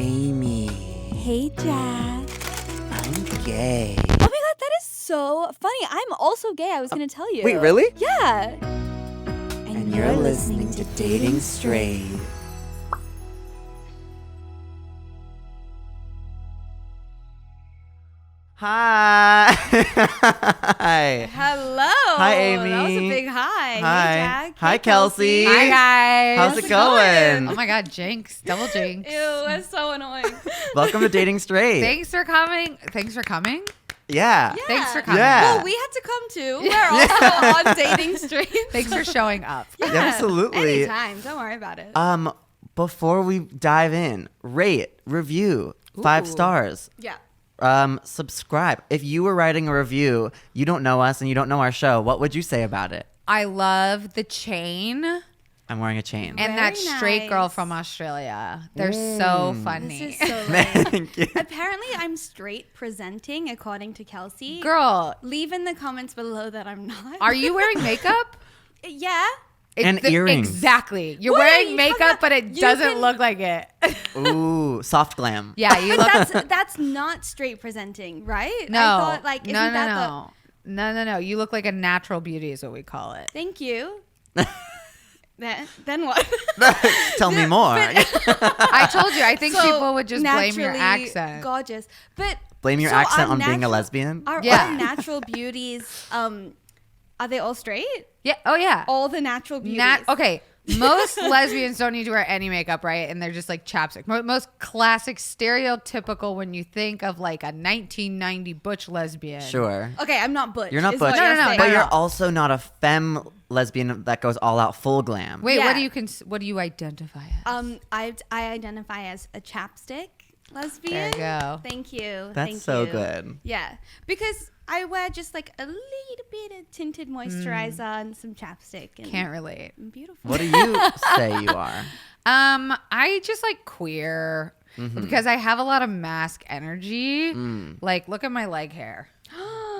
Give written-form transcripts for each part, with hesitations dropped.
Amy. Hey, Jack. I'm gay. Oh my god, that is so funny. I'm also gay. I was going to tell you. Wait, really? Yeah. And you're listening to Dating Straight. Hi. Hello. Hi, Amy. That was a big hi. Hi. Hey, Jack. Hi, Hey, Kelsey. Hi, guys. How's it going? Oh my God, jinx. Double jinx. Ew, that's so annoying. Welcome to Dating Straight. Thanks for coming. Thanks for coming. Yeah. Yeah. Thanks for coming. Yeah. Well, we had to come too. We're also on Dating Straight. Thanks for showing up. Yeah. Absolutely. Anytime. Don't worry about it. Before we dive in, rate, review, 5 Ooh. stars. Yeah. Subscribe. If you were writing a review, you don't know us and you don't know our show, what would you say about it? I love the chain I'm wearing a chain. and Very that straight girl nice. from Australia. They're so funny. This is so lame. Thank you. Apparently, I'm straight presenting, according to Kelsey. Girl, Leave in the comments below that I'm not. are you wearing makeup? Yeah. And earrings. Exactly. You're What are wearing you makeup, talking but about? it You doesn't can- look like it. Ooh, soft glam. Yeah, you But look. that's not straight presenting, right? No. I thought, like, isn't no. that No. You look like a natural beauty is what we call it. Thank you. Then what? Tell me more. I told you. I think So, people would just blame your naturally accent. Gorgeous. But Blame your so accent our on being a natural- lesbian. Are Yeah. all natural beauties, are they all straight? Yeah. Oh yeah. All the natural beauties. Okay. Most lesbians don't need to wear any makeup, right? And they're just like chapstick. Most classic, stereotypical when you think of like a 1990 butch lesbian. Sure. Okay, I'm not butch. You're not is what butch. you're No, saying. But no. you're also not a femme lesbian that goes all out full glam. Wait, Yeah. what do you identify as? I identify as a chapstick lesbian. There you go. Thank you. That's Thank so you. good. Yeah, because I wear just like a little bit of tinted moisturizer and some chapstick. And Can't relate. I'm beautiful. What do you say you are? I just like queer because I have a lot of mask energy. Like, look at my leg hair.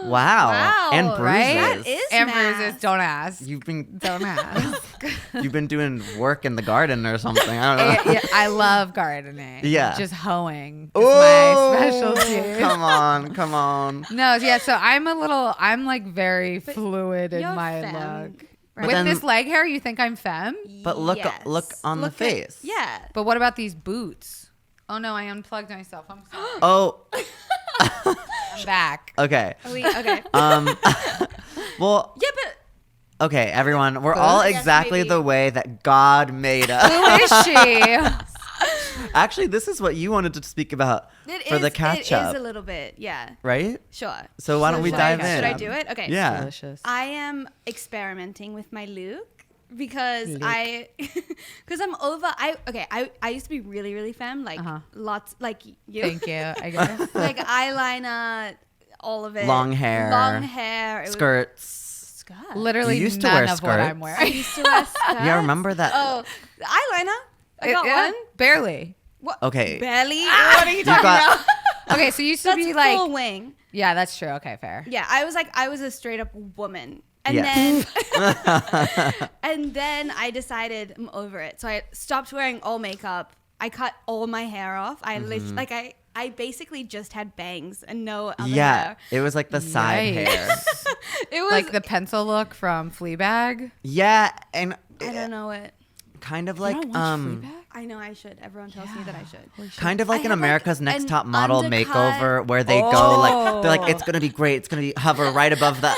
Wow. Wow, And bruises. right? That is And mask. bruises. Don't ask. You've been Don't ask. you've been doing work in the garden or something. I don't know. Yeah, I love gardening. Yeah. Just hoeing is my specialty. Come on. No, yeah, so I'm like very fluid in you're my femme, look. right? With then- this leg hair, you think I'm femme? But look Yes. on the Look at- face. Yeah. But what about these boots? Oh no, I unplugged myself. I'm sorry. Oh, I'm back. okay. Okay. Well, Yeah, but okay, everyone. We're all Yes, exactly maybe. the way that God made us. Who is she? Actually, this is what you wanted to speak about for the catch It up, is a little bit. Yeah. right? Sure. So why don't we Should dive I- in? Should I do it? Okay. Yeah. Delicious. I am experimenting with my look because Look. because I'm over. I used to be really, really femme, like lots, like you. Thank you. I guess. Like eyeliner, all of it. Long hair. It was- Skirts. skirt. Literally You used to none wear of what I'm skirts. I wearing. used to wear skirts. Yeah, remember that? Oh, the eyeliner. I got Yeah, one. barely. Okay. What? Ah! Belly. What are you talking got- about? Okay, so you used to That's be full like, wing. yeah, that's true. Okay, fair. Yeah, I was a straight up woman. And Yes. then and then I decided I'm over it. So I stopped wearing all makeup. I cut all my hair off. I basically just had bangs and no other Yeah, hair. it was like the side Yikes. hair. It was Like the pencil look from Fleabag. Yeah, and I don't know what. kind of You like don't watch Fleabag? I know I should. Everyone tells me that I should. kind of like I an have, like, America's Next an Top Model undercut. makeover where they go like they're like it's gonna be great. It's gonna be hover right above the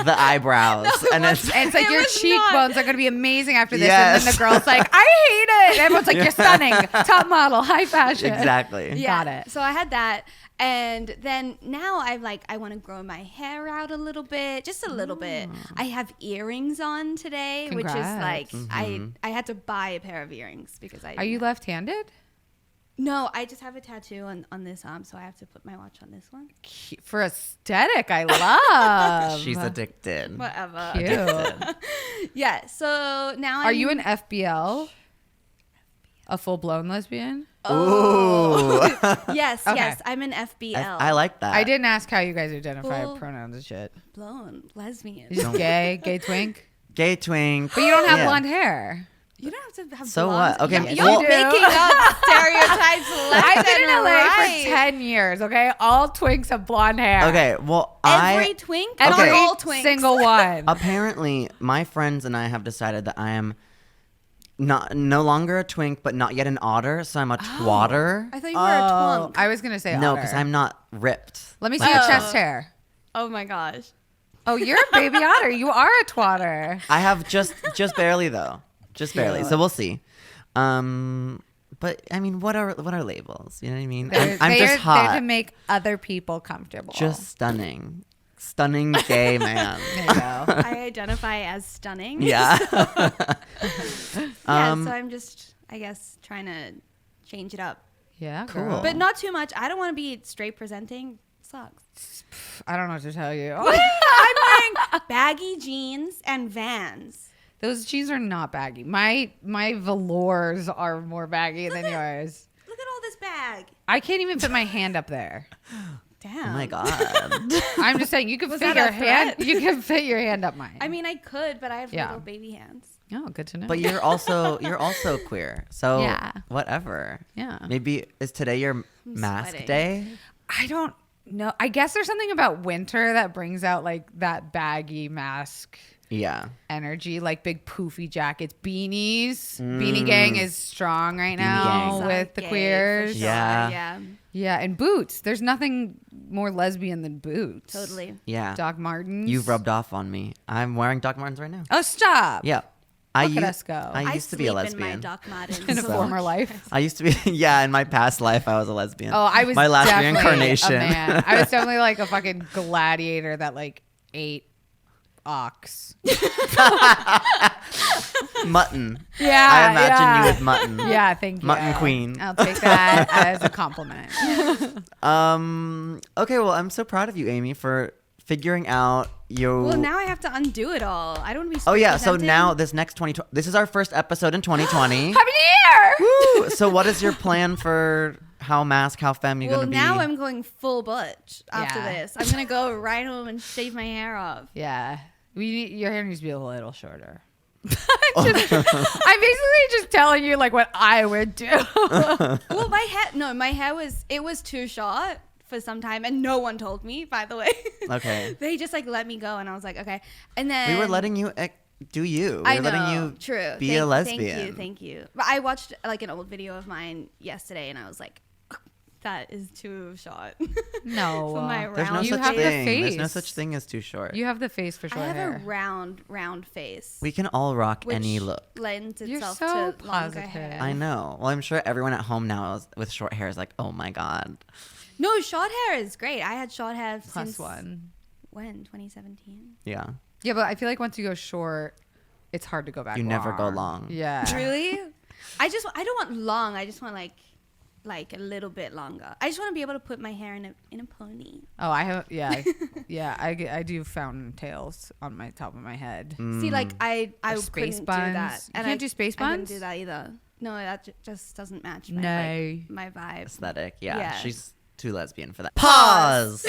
eyebrows, and it's And it's like It your was cheekbones are going to be amazing after this. Yes. And then the girl's like, I hate it. And everyone's like, you're stunning. Top model, high fashion. exactly. Yeah. Got it. So I had that. And then now I want to grow my hair out a little bit, just a little bit. I have earrings on today, which is like Congrats. I had to buy a pair of earrings because I Are you left-handed? No, I just have a tattoo on this arm, so I have to put my watch on this one. For aesthetic, I love. She's addicted. Whatever. Cute. Yeah. So now Are you an FBL? A full-blown lesbian? Ooh. Yes, Okay. yes. I'm an FBL. I like that. I didn't ask how you guys identify Full- pronouns and shit. Blown lesbian. You're just gay twink. Gay twink. But you don't have Yeah. blonde hair. You don't have to have So blonde. what? Okay, You're well- making up stereotypes left I've been in and LA right. for 10 years, okay? All twinks have blonde hair. Okay, well, Every twink, Every not all twinks. single one. apparently my friends and I have decided that I am no longer a twink, but not yet an otter, so I'm a twatter. I thought you were a twunk. I was going to say No, otter. because I'm not ripped. Let me see like your a chest twink. hair. Oh my gosh. Oh, you're a baby otter. You are a twatter. I have just barely though, just barely. So we'll see. But I mean, what are labels? You know what I mean? I'm just hot. There to make other people comfortable. Just stunning gay man. There you go. I identify as stunning. Yeah. So I'm just, I guess, trying to change it up. Yeah, Cool. girl. But not too much. I don't want to be straight presenting. Sucks. I don't know what to tell you. I'm wearing baggy jeans and Vans. Those jeans are not baggy. My velours are more baggy than yours. Look at all this bag. I can't even fit my hand up there. Damn. Oh my god. I'm just saying you can Was fit that a your hand. threat? You can fit your hand up mine. I mean, I could, but I have Yeah. little baby hands. oh, good to know. But you're also queer. So Yeah. whatever. Yeah. Maybe is today your mask sweating. day? I don't know. I guess there's something about winter that brings out like that baggy mask Yeah. energy, like big poofy jackets, beanies. Beanie Gang is strong right now Gang. with the Gay, for queers. sure. Yeah. Yeah. Yeah, and boots. There's nothing more lesbian than boots. Totally. Yeah. Doc Martens. You've rubbed off on me. I'm wearing Doc Martens right now. Oh, stop. Yeah. Look at us go. I used to be a sleep lesbian. in my Doc Martens. In a So- former life. I used to be, yeah, in my past life, I was a lesbian. Oh, I was my last definitely reincarnation. A man. I was definitely like a fucking gladiator that like ate ox. Mutton. Yeah, I imagine yeah. you with mutton. Yeah, thank you. Mutton queen. I'll take that as a compliment. Okay, well, I'm so proud of you, Amy, for figuring out your. Well, now I have to undo it all. I don't want to be. Oh yeah, so presenting. now this next 2020, this is our first episode in 2020. Happy New Year! Woo! So what is your plan for how mask, how femme you're Well, gonna be? now I'm going full butch after Yeah. this. I'm gonna go right home and shave my hair off. Yeah, your hair needs to be a little shorter. I'm basically just telling you like what I would do. Well, my hair was too short for some time, and no one told me. By the way, Okay. they just like let me go, and I was like, okay. And then We were letting you do you. We I were know, letting you true. be a lesbian. Thank you. But I watched like an old video of mine yesterday, and I was like, that is too short. No, For my There's no round You such have the thing. There's no face. such thing as too short. you have the face for I short have hair. a round face. We can all rock which any look. lends You're itself so to longer positive. hair. I know. Well, I'm sure everyone at home now with short hair is like, oh my god. No, short hair is great. I had short hair Plus since one. when 2017. Yeah. Yeah, but I feel like once you go short, it's hard to go back. You never go long. Yeah. Really? I don't want long. I just want like a little bit longer. I just want to be able to put my hair in a pony. Oh, I have. Yeah, yeah. I do fountain tails on my top of my head. See, like I Or couldn't space do buns. that. You can't do space I couldn't buns? do that either. No, that just doesn't match my No. my vibe. Aesthetic. Yeah. Yeah. She's too lesbian for that. Pause.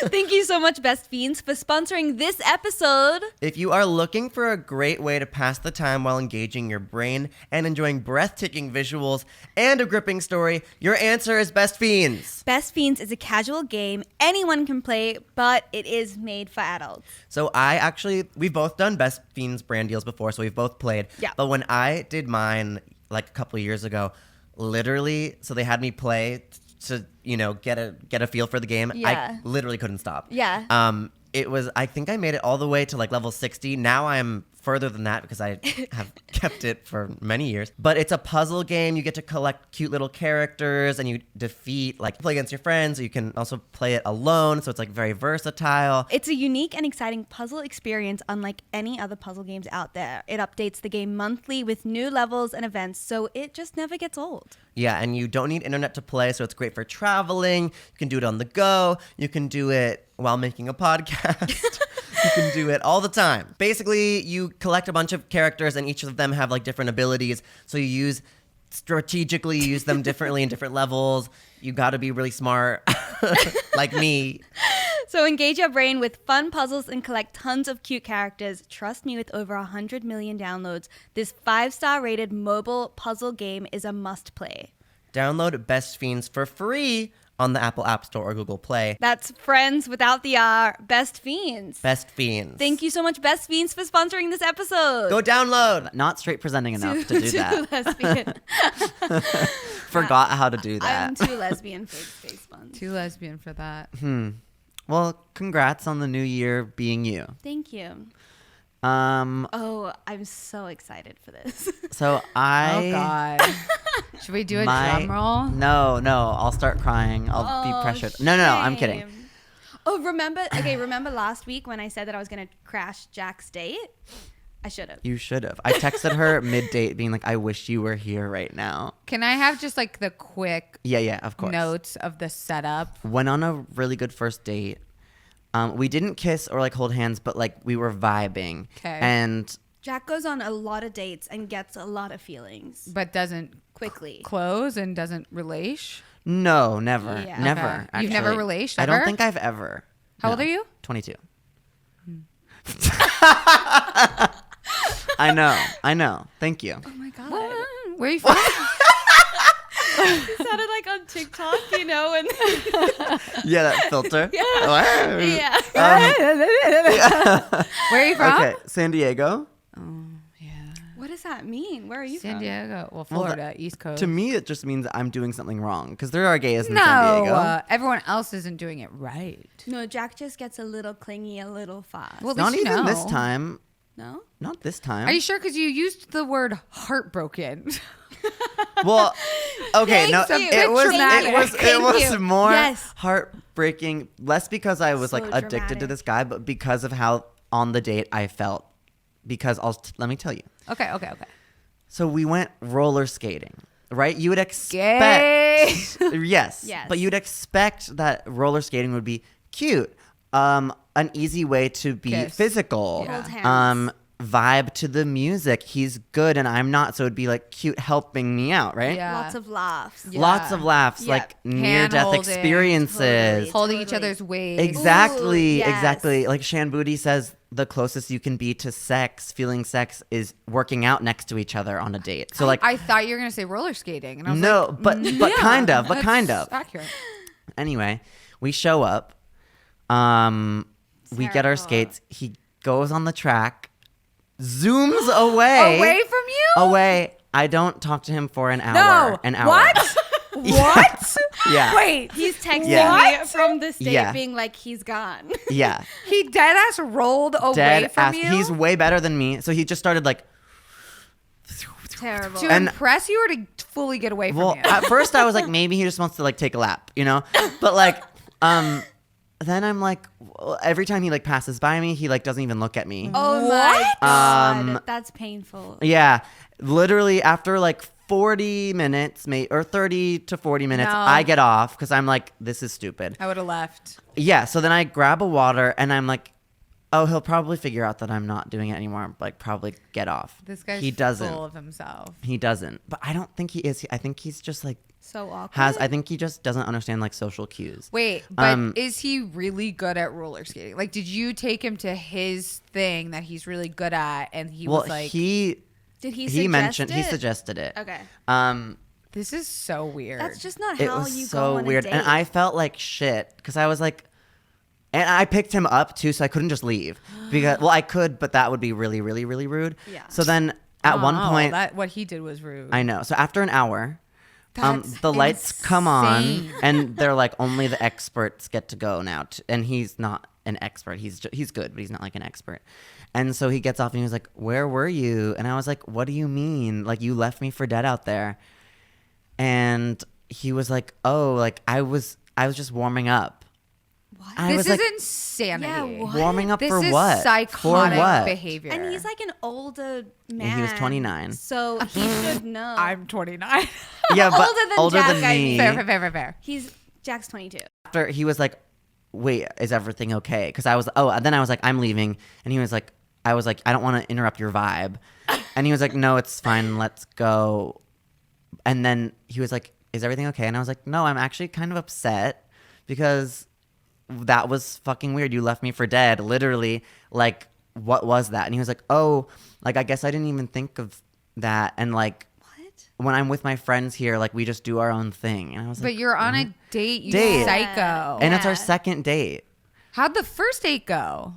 Thank you so much, Best Fiends, for sponsoring this episode. If you are looking for a great way to pass the time while engaging your brain and enjoying breathtaking visuals and a gripping story, your answer is Best Fiends. Best Fiends is a casual game anyone can play, but it is made for adults. So we've both done Best Fiends brand deals before, so we've both played. Yeah. But when I did mine like a couple of years ago, literally, so they had me play to, get a feel for the game. Yeah. I literally couldn't stop. Yeah. I think I made it all the way to like level 60. Now I'm further than that because I have kept it for many years. But it's a puzzle game. You get to collect cute little characters and you play against your friends. You can also play it alone. So it's like very versatile. It's a unique and exciting puzzle experience unlike any other puzzle games out there. It updates the game monthly with new levels and events, so it just never gets old. Yeah, and you don't need internet to play, so it's great for traveling. You can do it on the go. You can do it while making a podcast. You can do it all the time. Basically, you collect a bunch of characters, and each of them have like different abilities. So you strategically use them differently in different levels. You got to be really smart, like me. So engage your brain with fun puzzles and collect tons of cute characters. Trust me, with over 100 million downloads, this 5-star rated mobile puzzle game is a must play. Download Best Fiends for free on the Apple App Store or Google Play. That's friends without the R, Best Fiends. Best Fiends. Thank you so much, Best Fiends, for sponsoring this episode. Go download. Not straight presenting enough to do that. Lesbian. Forgot how to do that. I'm too lesbian for face buns. Too lesbian for that. Well, congrats on the new year being you. Thank you. Um, Oh, I'm so excited for this. so I. Oh God. Should we do a drum roll? No, I'll start crying. I'll be pressured. No, I'm kidding. shame. Oh, remember last week when I said that I was going to crash Jack's date? I should have. You should have. I texted her mid-date being like, I wish you were here right now. Can I have just like the quick Yeah, of course. notes of the setup? Went on a really good first date. We didn't kiss or like hold hands, but like we were vibing. Okay. And Jack goes on a lot of dates and gets a lot of feelings But doesn't quickly. close and doesn't relate? no, never. Yeah. Never. Okay. Actually. You've never related I don't ever? think I've ever. How old are you? 22. I know. Thank you. Oh my God. Where are you from? It sounded like on TikTok, you know, and Yeah, that filter. yeah. Where are you from? Okay, San Diego. What does that mean? Where are you San from? Diego. Well, Florida, East Coast. To me, it just means I'm doing something wrong because there are gays in no, San Diego. everyone else isn't doing it right. No, Jack just gets a little clingy, a little fast. Well, at Not least you even know. this time. No? Not this time. Are you sure? Because you used the word heartbroken. Well, okay, Thank no, you. it was Thank you. more Yes. heartbreaking, less because I was So like addicted to dramatic. this guy, but because of how on the date I felt. Because let me tell you. Okay. So we went roller skating, right? You would expect Gay. yes, Yes. but you'd expect that roller skating would be cute, an easy way to be Kiss. physical, Hold hands. vibe to the music. He's good and I'm not, so it'd be like cute helping me out, right? Yeah. Lots of laughs. Yeah. Lots of laughs, Yep. like near-death Hand-holding. experiences. Totally. Holding each other's waist. Exactly, Ooh, yes. exactly. Like Shan Boody says, the closest you can be to sex, feeling sex, is working out next to each other on a date. So like, I thought you were gonna say roller skating, and I was no, like, but yeah, kind of, that's accurate. Anyway, we show up. We get our Terrible. skates. He goes on the track, zooms away. Away from you? Away. I don't talk to him for an hour. No. An hour. What? What? Yeah. Wait. He's texting Yeah. me from this date Yeah. being like, he's gone. Yeah. He dead ass rolled away Dead from ass. you. He's way better than me. So he just started like. Terrible. to And- impress you or to fully get away from Well, you. at first I was like, maybe he just wants to like take a lap, you know? But like, then I'm like, every time he like passes by me, he like doesn't even look at me. Oh my God. Um, That's painful. Yeah, literally after like 40 minutes, or 30 to 40 minutes, No. I get off because I'm like, this is stupid. I would have left. Yeah, so then I grab a water and I'm like, oh, he'll probably figure out that I'm not doing it anymore. Like, probably get off. This guy's he doesn't. full of himself. He doesn't. But I don't think he is. I think he's just like So awkward. I think he just doesn't understand like social cues. Wait, but Um, is he really good at roller skating? Like, did you take him to his thing that he's really good at, and he Well, was like, Did he he mentioned suggest he it? suggested it. Okay. "This is so weird." That's just not It how was you go so on weird, a and date. I felt like shit because I was like, and I picked him up too, so I couldn't just leave because I could, but that would be really, really, really rude. Yeah. So then at one Oh, point, that what he did was rude. I know. So after an hour, That's the lights come on, insane. and they're like, only the experts get to go now. And he's not an expert. He's good, but he's not like an expert. And so he gets off and he was like, "Where were you?" And I was like, "What do you mean? Like you left me for dead out there?" And he was like, "Oh, like I was just warming up." What? I This was is like, insanity. Yeah, what? warming up This for is what? psychotic For what? behavior. And he's like an older man. And he was 29. So he should know. I'm 29. Yeah, but Older than Jack, I me. mean. fair. Jack's 22. After he was like, "Wait, is everything okay?" Because I was, then I was like, "I'm leaving," and he was like, I was like, "I don't want to interrupt your vibe," and he was like, "No, it's fine, let's go." And then he was like, "Is everything okay?" And I was like, "No, I'm actually kind of upset because that was fucking weird. You left me for dead. Literally, like, what was that? And he was like, oh, like, I guess I didn't even think of that. And like, What? when I'm with my friends here, like, we just do our own thing. And I was like, But you're on a date, you Date. psycho. and it's our Yeah. second date. How'd the first date go?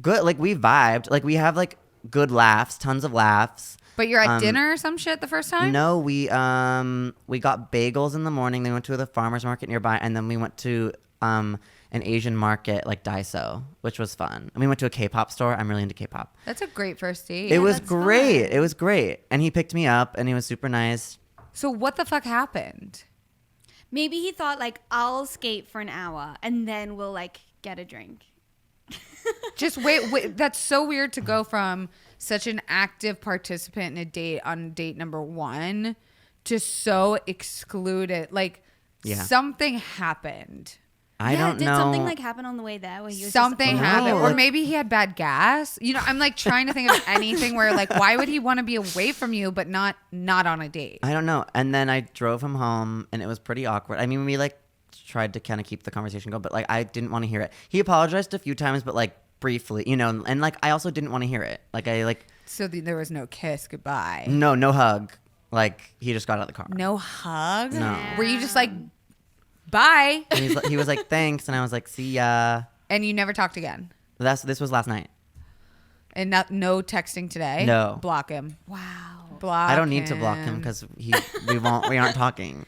Good. Like, we vibed. Like, we have like good laughs, tons of laughs. But you're at dinner or some shit the first time? No, we got bagels in the morning. Then we went to the farmer's market nearby, and then we went to an Asian market like Daiso, which was fun. And we went to a K-pop store. I'm really into K-pop. That's a great first date. It was that's great. fun. It was great. And he picked me up, and he was super nice. So what the fuck happened? Maybe he thought like I'll skate for an hour and then we'll like get a drink. Just wait. That's so weird to go from such an active participant in a date on date number 1 to so excluded. Like Yeah. something happened. I don't did know. something like happen on the way there where he was Something just, happened. No, Or like- maybe he had bad gas. You know, I'm like trying to think of anything where like, why would he want to be away from you but not on a date? I don't know. And then I drove him home, and it was pretty awkward. I mean, we like tried to kind of keep the conversation going, but like I didn't want to hear it. He apologized a few times, but like briefly, you know. And like I also didn't want to hear it. Like I like So there was no kiss goodbye. no hug. Like he just got out of the car. No hug? No. Were you just like, bye? And he was like, thanks, and I was like, see ya. And you never talked again? This was last night. And no texting today? No. Block him. wow. Block I don't need to block him because we aren't talking.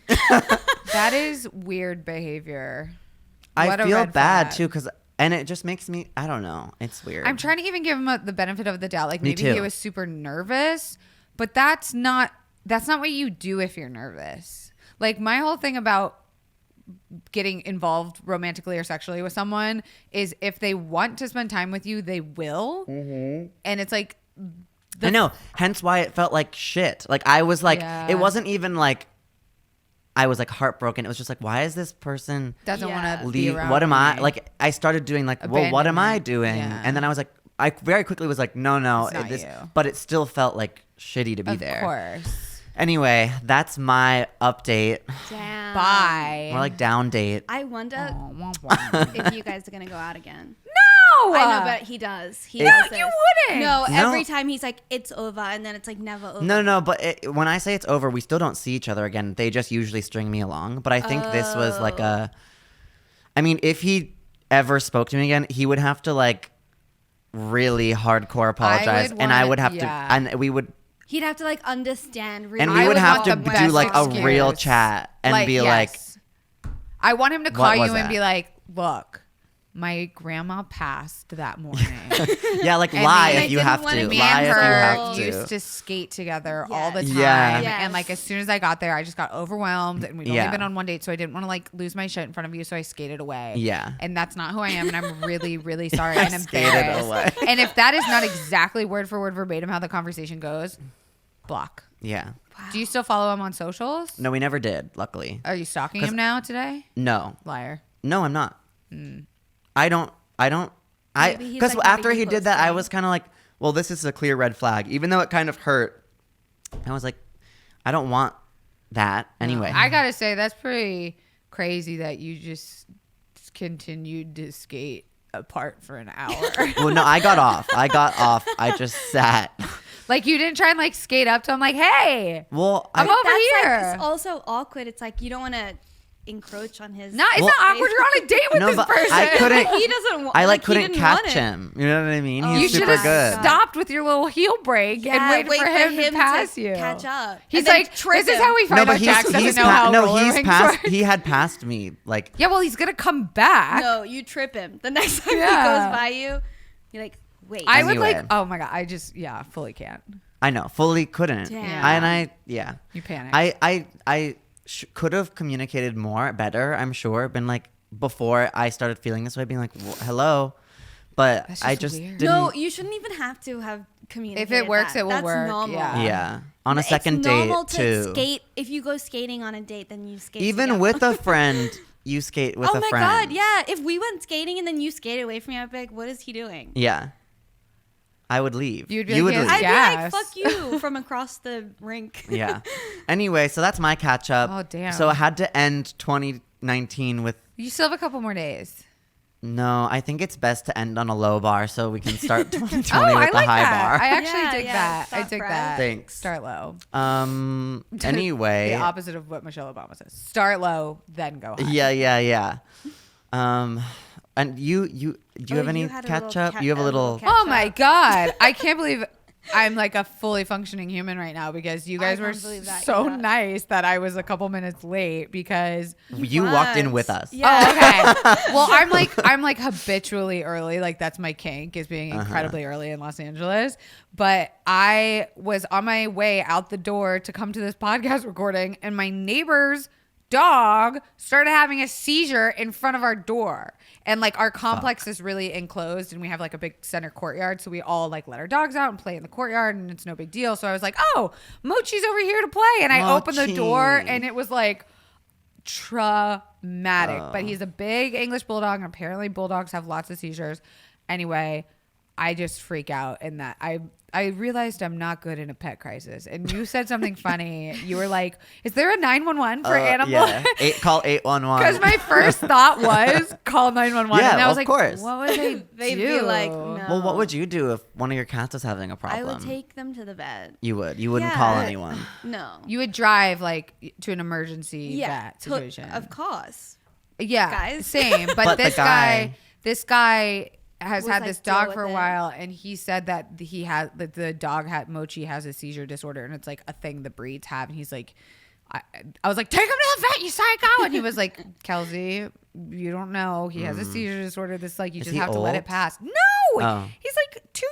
That is weird behavior. I What a feel red bad flag. too and it just makes me, I don't know. It's weird. I'm trying to even give him the benefit of the doubt. Like Me maybe he too. was super nervous, but that's not what you do if you're nervous. Like my whole thing about getting involved romantically or sexually with someone is if they want to spend time with you, they will. Mm-hmm. And it's like, I know. Hence why it felt like shit. Like I was like, Yeah. it wasn't even like I was like heartbroken. It was just like, why is this person doesn't Yeah. want to be leave? around What am I me. like? I started doing like, well, what am I Abandonment. doing? Yeah. And then I was like, I very quickly was like, no, It's not you. but it still felt like shitty to be Of there. course. Anyway, that's my update. Damn. Bye. More like down date. I wonder Oh, wah, wah. if you guys are gonna go out again. No! I know, but he does. He No, does you this. wouldn't. No, No. every time he's like, it's over, and then it's like never over. No, but when I say it's over, we still don't see each other again. They just usually string me along. But I think this was like I mean, if he ever spoke to me again, he would have to like really hardcore apologize, and I would have to, and we would, He'd have to like understand. Really and we I would would have want to the do best like a excuse. real chat and be like, yes. I want him to call What you was and that? be like, look, my grandma passed that morning. yeah, like And lie me- if you I have didn't to, wanna be lie Me if and you her have used to. to skate together all the Yes. time. Yeah. And like as soon as I got there, I just got overwhelmed and we'd Yeah. only been on one date, so I didn't want to like lose my shit in front of you, so I skated away. Yeah. And that's not who I am, and I'm really, really sorry I and skated embarrassed. away. And if that is not exactly word for word verbatim how the conversation goes, block. Yeah. Do you still follow him on socials? No, we never did. Luckily, Are you stalking 'Cause- him now today? no, Liar. no, I'm not. I don't. Maybe he's, Because like, not after even he did that, I posting. was kind of like, well, this is a clear red flag. Even though it kind of hurt, I was like, I don't want that anyway. I gotta say that's pretty crazy that you just continued to skate apart for an hour. Well, no, I got off. I just sat. Like you didn't try and like skate up to him like, hey, Well, I'm I, over That's here. like, it's also awkward. It's like you don't want to encroach on his. No, it's Well- not awkward. You're on a date with No, this but person. I couldn't. He doesn't want. I like he couldn't didn't want catch it. him. You know what I mean? Oh, He's You should super have good. stopped with your little heel break and waited for him to pass you. catch up. He's And then like, trip this is him. how we No, find but out Jax doesn't know how roller he's rinks passed. work. He had passed me. Like, Yeah, well, he's gonna come back. No, you trip him. The next time Yeah. he goes by you, you're like, wait. I would like. Anyway. Oh my god, I just fully can't. I know, fully couldn't. Damn. Yeah. You panic. I could have communicated more, better. I'm sure. Been like before I started feeling this way, being like, hello, but That's I just just weird. didn't. No, you shouldn't even have to have communicated. If it works, that. it will That's work, Normal. yeah. Yeah, on a It's second date normal to too. skate. If you go skating on a date, then you skate. Even together. with a friend, you skate with oh a my friend. god, yeah. If we went skating and then you skated away from me, I'd be like, what is he doing? Yeah. I would leave. You'd be you like, would "Yes, leave. I'd be Gas. like, fuck you from across the rink. Yeah. Anyway, so that's my catch up. Oh, damn. So I had to end 2019 with. You still have a couple more days. No, I think it's best to end on a low bar so we can start 2020 Oh, with I like a high that. bar. I actually Yeah, dig yeah, that. I stop dig breath. that. Thanks. Start low. Anyway. The opposite of what Michelle Obama says. Start low, then go high. Yeah. And do you have any you had a little catch up? You have a little. catch Oh my up. God. I can't believe I'm like a fully functioning human right now because you guys were can't believe that, so yeah. nice that I was a couple minutes late because You walked in with us. Yeah. Oh, okay. Well, I'm like habitually early. Like that's my kink is being incredibly early in Los Angeles. But I was on my way out the door to come to this podcast recording, and my neighbor's dog started having a seizure in front of our door. And like our complex is really enclosed, and we have like a big center courtyard. So we all like let our dogs out and play in the courtyard, and it's no big deal. So I was like, oh, Mochi's over here to play. And I opened the door, Mochi. and it was like traumatic. But he's a big English bulldog, and apparently bulldogs have lots of seizures. Anyway, I just freak out in that I realized I'm not good in a pet crisis. And you said something funny. You were like, is there a 911 for animals? Yeah. Call 811. Because my first thought was call 911. Yeah, and I was of like, course. what would they They'd do? be like, no. Well, what would you do if one of your cats was having a I problem? would take them to the vet. You would. You wouldn't Yeah. call anyone. No. You would drive like to an emergency Yeah. vet situation. Of course. Yeah, Guys. same. But, But the this guy has Was had like, this deal dog with for a it. while, and he said that the dog had Mochi has a seizure disorder, and it's like a thing the breeds have. And he's like, I was like, take him to the vet, you psycho. And he was like, Kelsey, you don't know. He has a seizure disorder. This like you Is just he have to let it old? pass. No, Oh. he's like 2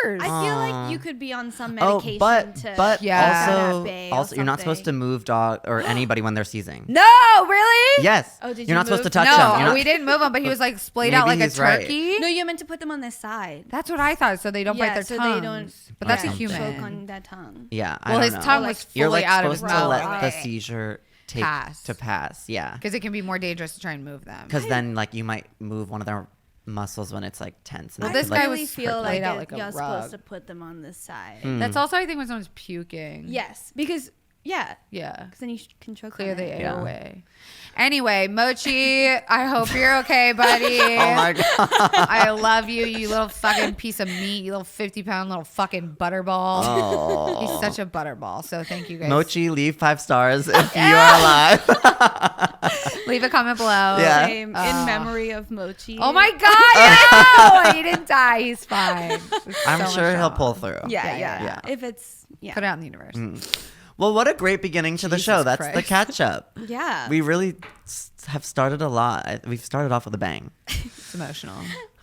years. I feel like you could be on some Oh, medication but to Yeah. keep them also, at bay or also you're not supposed to something. move dog or anybody when they're seizing. no, really? Yes. Oh, did you're you not supposed to move? touch them. You're No, not- we didn't move him, but he was like splayed out Maybe like a he's right. turkey. No, you're meant to put them on their side. That's what I thought, so they don't bite their so tongues. they don't. But that's a Yeah. human. Choke on that tongue. Yeah. I Well, don't his know. tongue Like, was fully You're like out of his supposed to mouth. let the Right. seizure Pass. Yeah. Because it can be more dangerous to try and move them. Because then like you might move one of their muscles when it's like tense. And Well, it this could, guy like, really was feel laid like, out like a you're rug. supposed to put them on this side. That's also, I think, when someone's puking. Yes, because yeah, Yeah. because then you can choke Clear on the it. Yeah. airway. Anyway, Mochi, I hope you're okay, buddy. Oh my god. I love you, you little fucking piece of meat, you little 50-pound little fucking butterball. Oh. He's such a butterball. So thank you guys. Mochi, leave 5 stars if you are alive. Leave a comment below. Yeah. Same, in memory of Mochi. Oh my God, no! He didn't die. He's fine. It's I'm so sure much he'll fun. pull through. Yeah, Yeah, yeah. If it's Put it out in the universe. Well, what a great beginning to the Jesus show. That's the Christ. catch up. yeah. We really have started a lot. We've started off with a bang. It's emotional.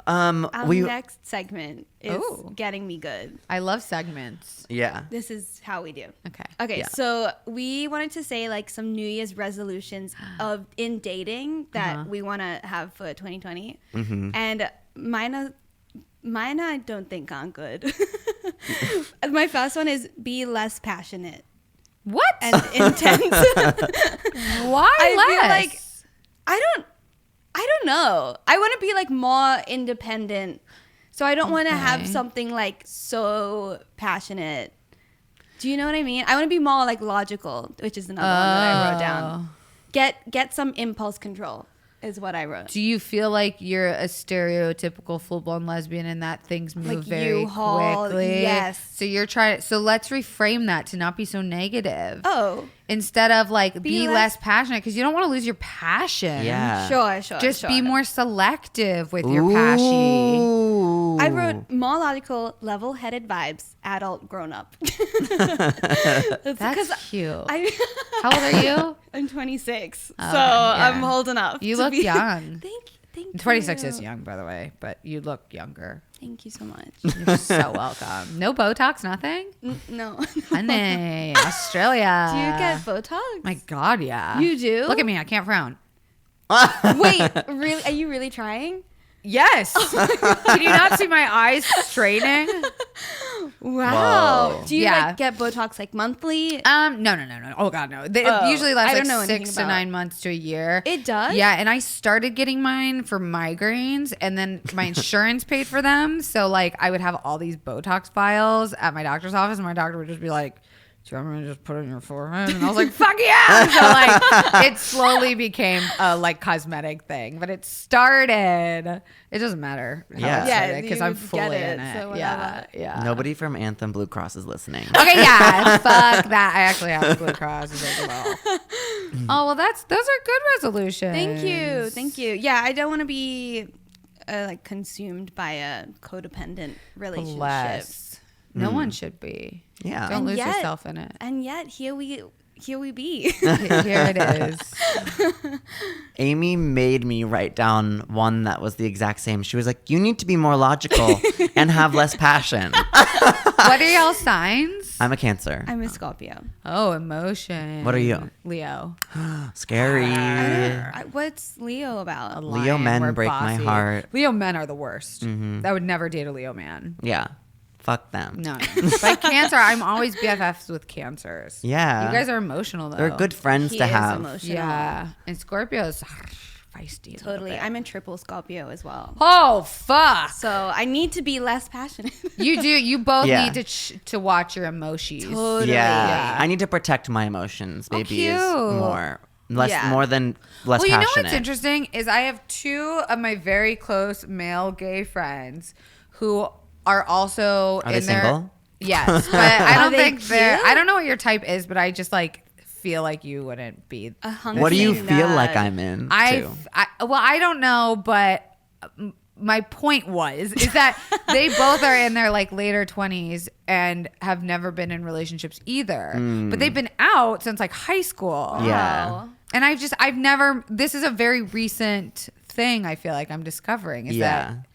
Our we next segment is Ooh. getting me good. I love segments. yeah. This is how we do. Okay. Okay, Yeah. so we wanted to say like some New Year's resolutions of in dating that we want to have for 2020, and mine I don't think aren't good. My first one is be less passionate What? and intense. Why I less? feel like I don't know. I want to be like more independent, so I don't want to have Okay. something like so passionate. Do you know what I mean? I want to be more like logical, which is another one that I wrote down. Get some impulse control is what I wrote. Do you feel like you're a stereotypical full-blown lesbian and that things move Like very U-Haul, quickly? yes. So you're trying. So let's reframe that to not be so negative. Oh, Instead of like be less less- passionate, because you don't want to lose your passion. Yeah. sure. Just be sure. more selective with your passion. Ooh. I wrote more logical, level-headed vibes, adult, grown up. That's cute. How old are you? I'm 26, so okay, yeah. I'm holding up. You to look be- young. Thank 26 you. is young, by the way, but you look younger. Thank you so much. You're so welcome. No Botox, nothing? No. Honey, Australia. Do you get Botox? My God, yeah. You do? Look at me. I can't frown. Wait, really? Are you really trying? Yes. Can you not see my eyes straining? Wow. Whoa. Do you Yeah. like get Botox like monthly? No. Oh God, no. It Oh, usually lasts I don't like know anything 6 to about- 9 months to a year. It does? Yeah, and I started getting mine for migraines, and then my insurance paid for them. So like, I would have all these Botox files at my doctor's office, and my doctor would just be like, do you want me to just put it in your forehead? And I was like, fuck yeah. So like it slowly became a like cosmetic thing, but it started. It doesn't matter. Yeah. Because you I'm get fully it, in it. so Yeah. whatever. Yeah. Nobody from Anthem Blue Cross is listening. Okay, yeah, fuck that. I actually have Blue Cross as well. Oh well, those are good resolutions. Thank you. Yeah, I don't want to be like consumed by a codependent relationship. Bless. No one should be. Yeah. Don't And lose yet- yourself in it. And yet here we be. Here it is. Amy made me write down one that was the exact same. She was like, you need to be more logical and have less passion. What are y'all signs? I'm a Cancer. I'm a Scorpio. Oh, emotion. What are you? Leo. Scary. What's Leo about? Leo men We're break my bossy. heart. Leo men are the worst. I would never date a Leo man. Yeah. Fuck them. No. Like Cancer, I'm always BFFs with Cancers. Yeah. You guys are emotional though. They're good friends He to is have. emotional. Yeah. And Scorpios feisty. a little Totally. bit. I'm in triple Scorpio as well. Oh fuck. So I need to be less passionate. You do. You both Yeah. need to watch your emotions. Totally. Yeah. I need to protect my emotions. Maybe is cute. more than less Well, you know passionate. what's interesting is I have two of my very close male gay friends who are also Are in they their single? yes, but I Are don't they think they're. cute? I don't know what your type is, but I just like feel like you wouldn't be. What do you hunking feel nut. like I'm in? I don't know, but my point is that they both are in their like later 20s and have never been in relationships either. But they've been out since like high school. Yeah. Wow. And I've never, this is a very recent thing I feel like I'm discovering is that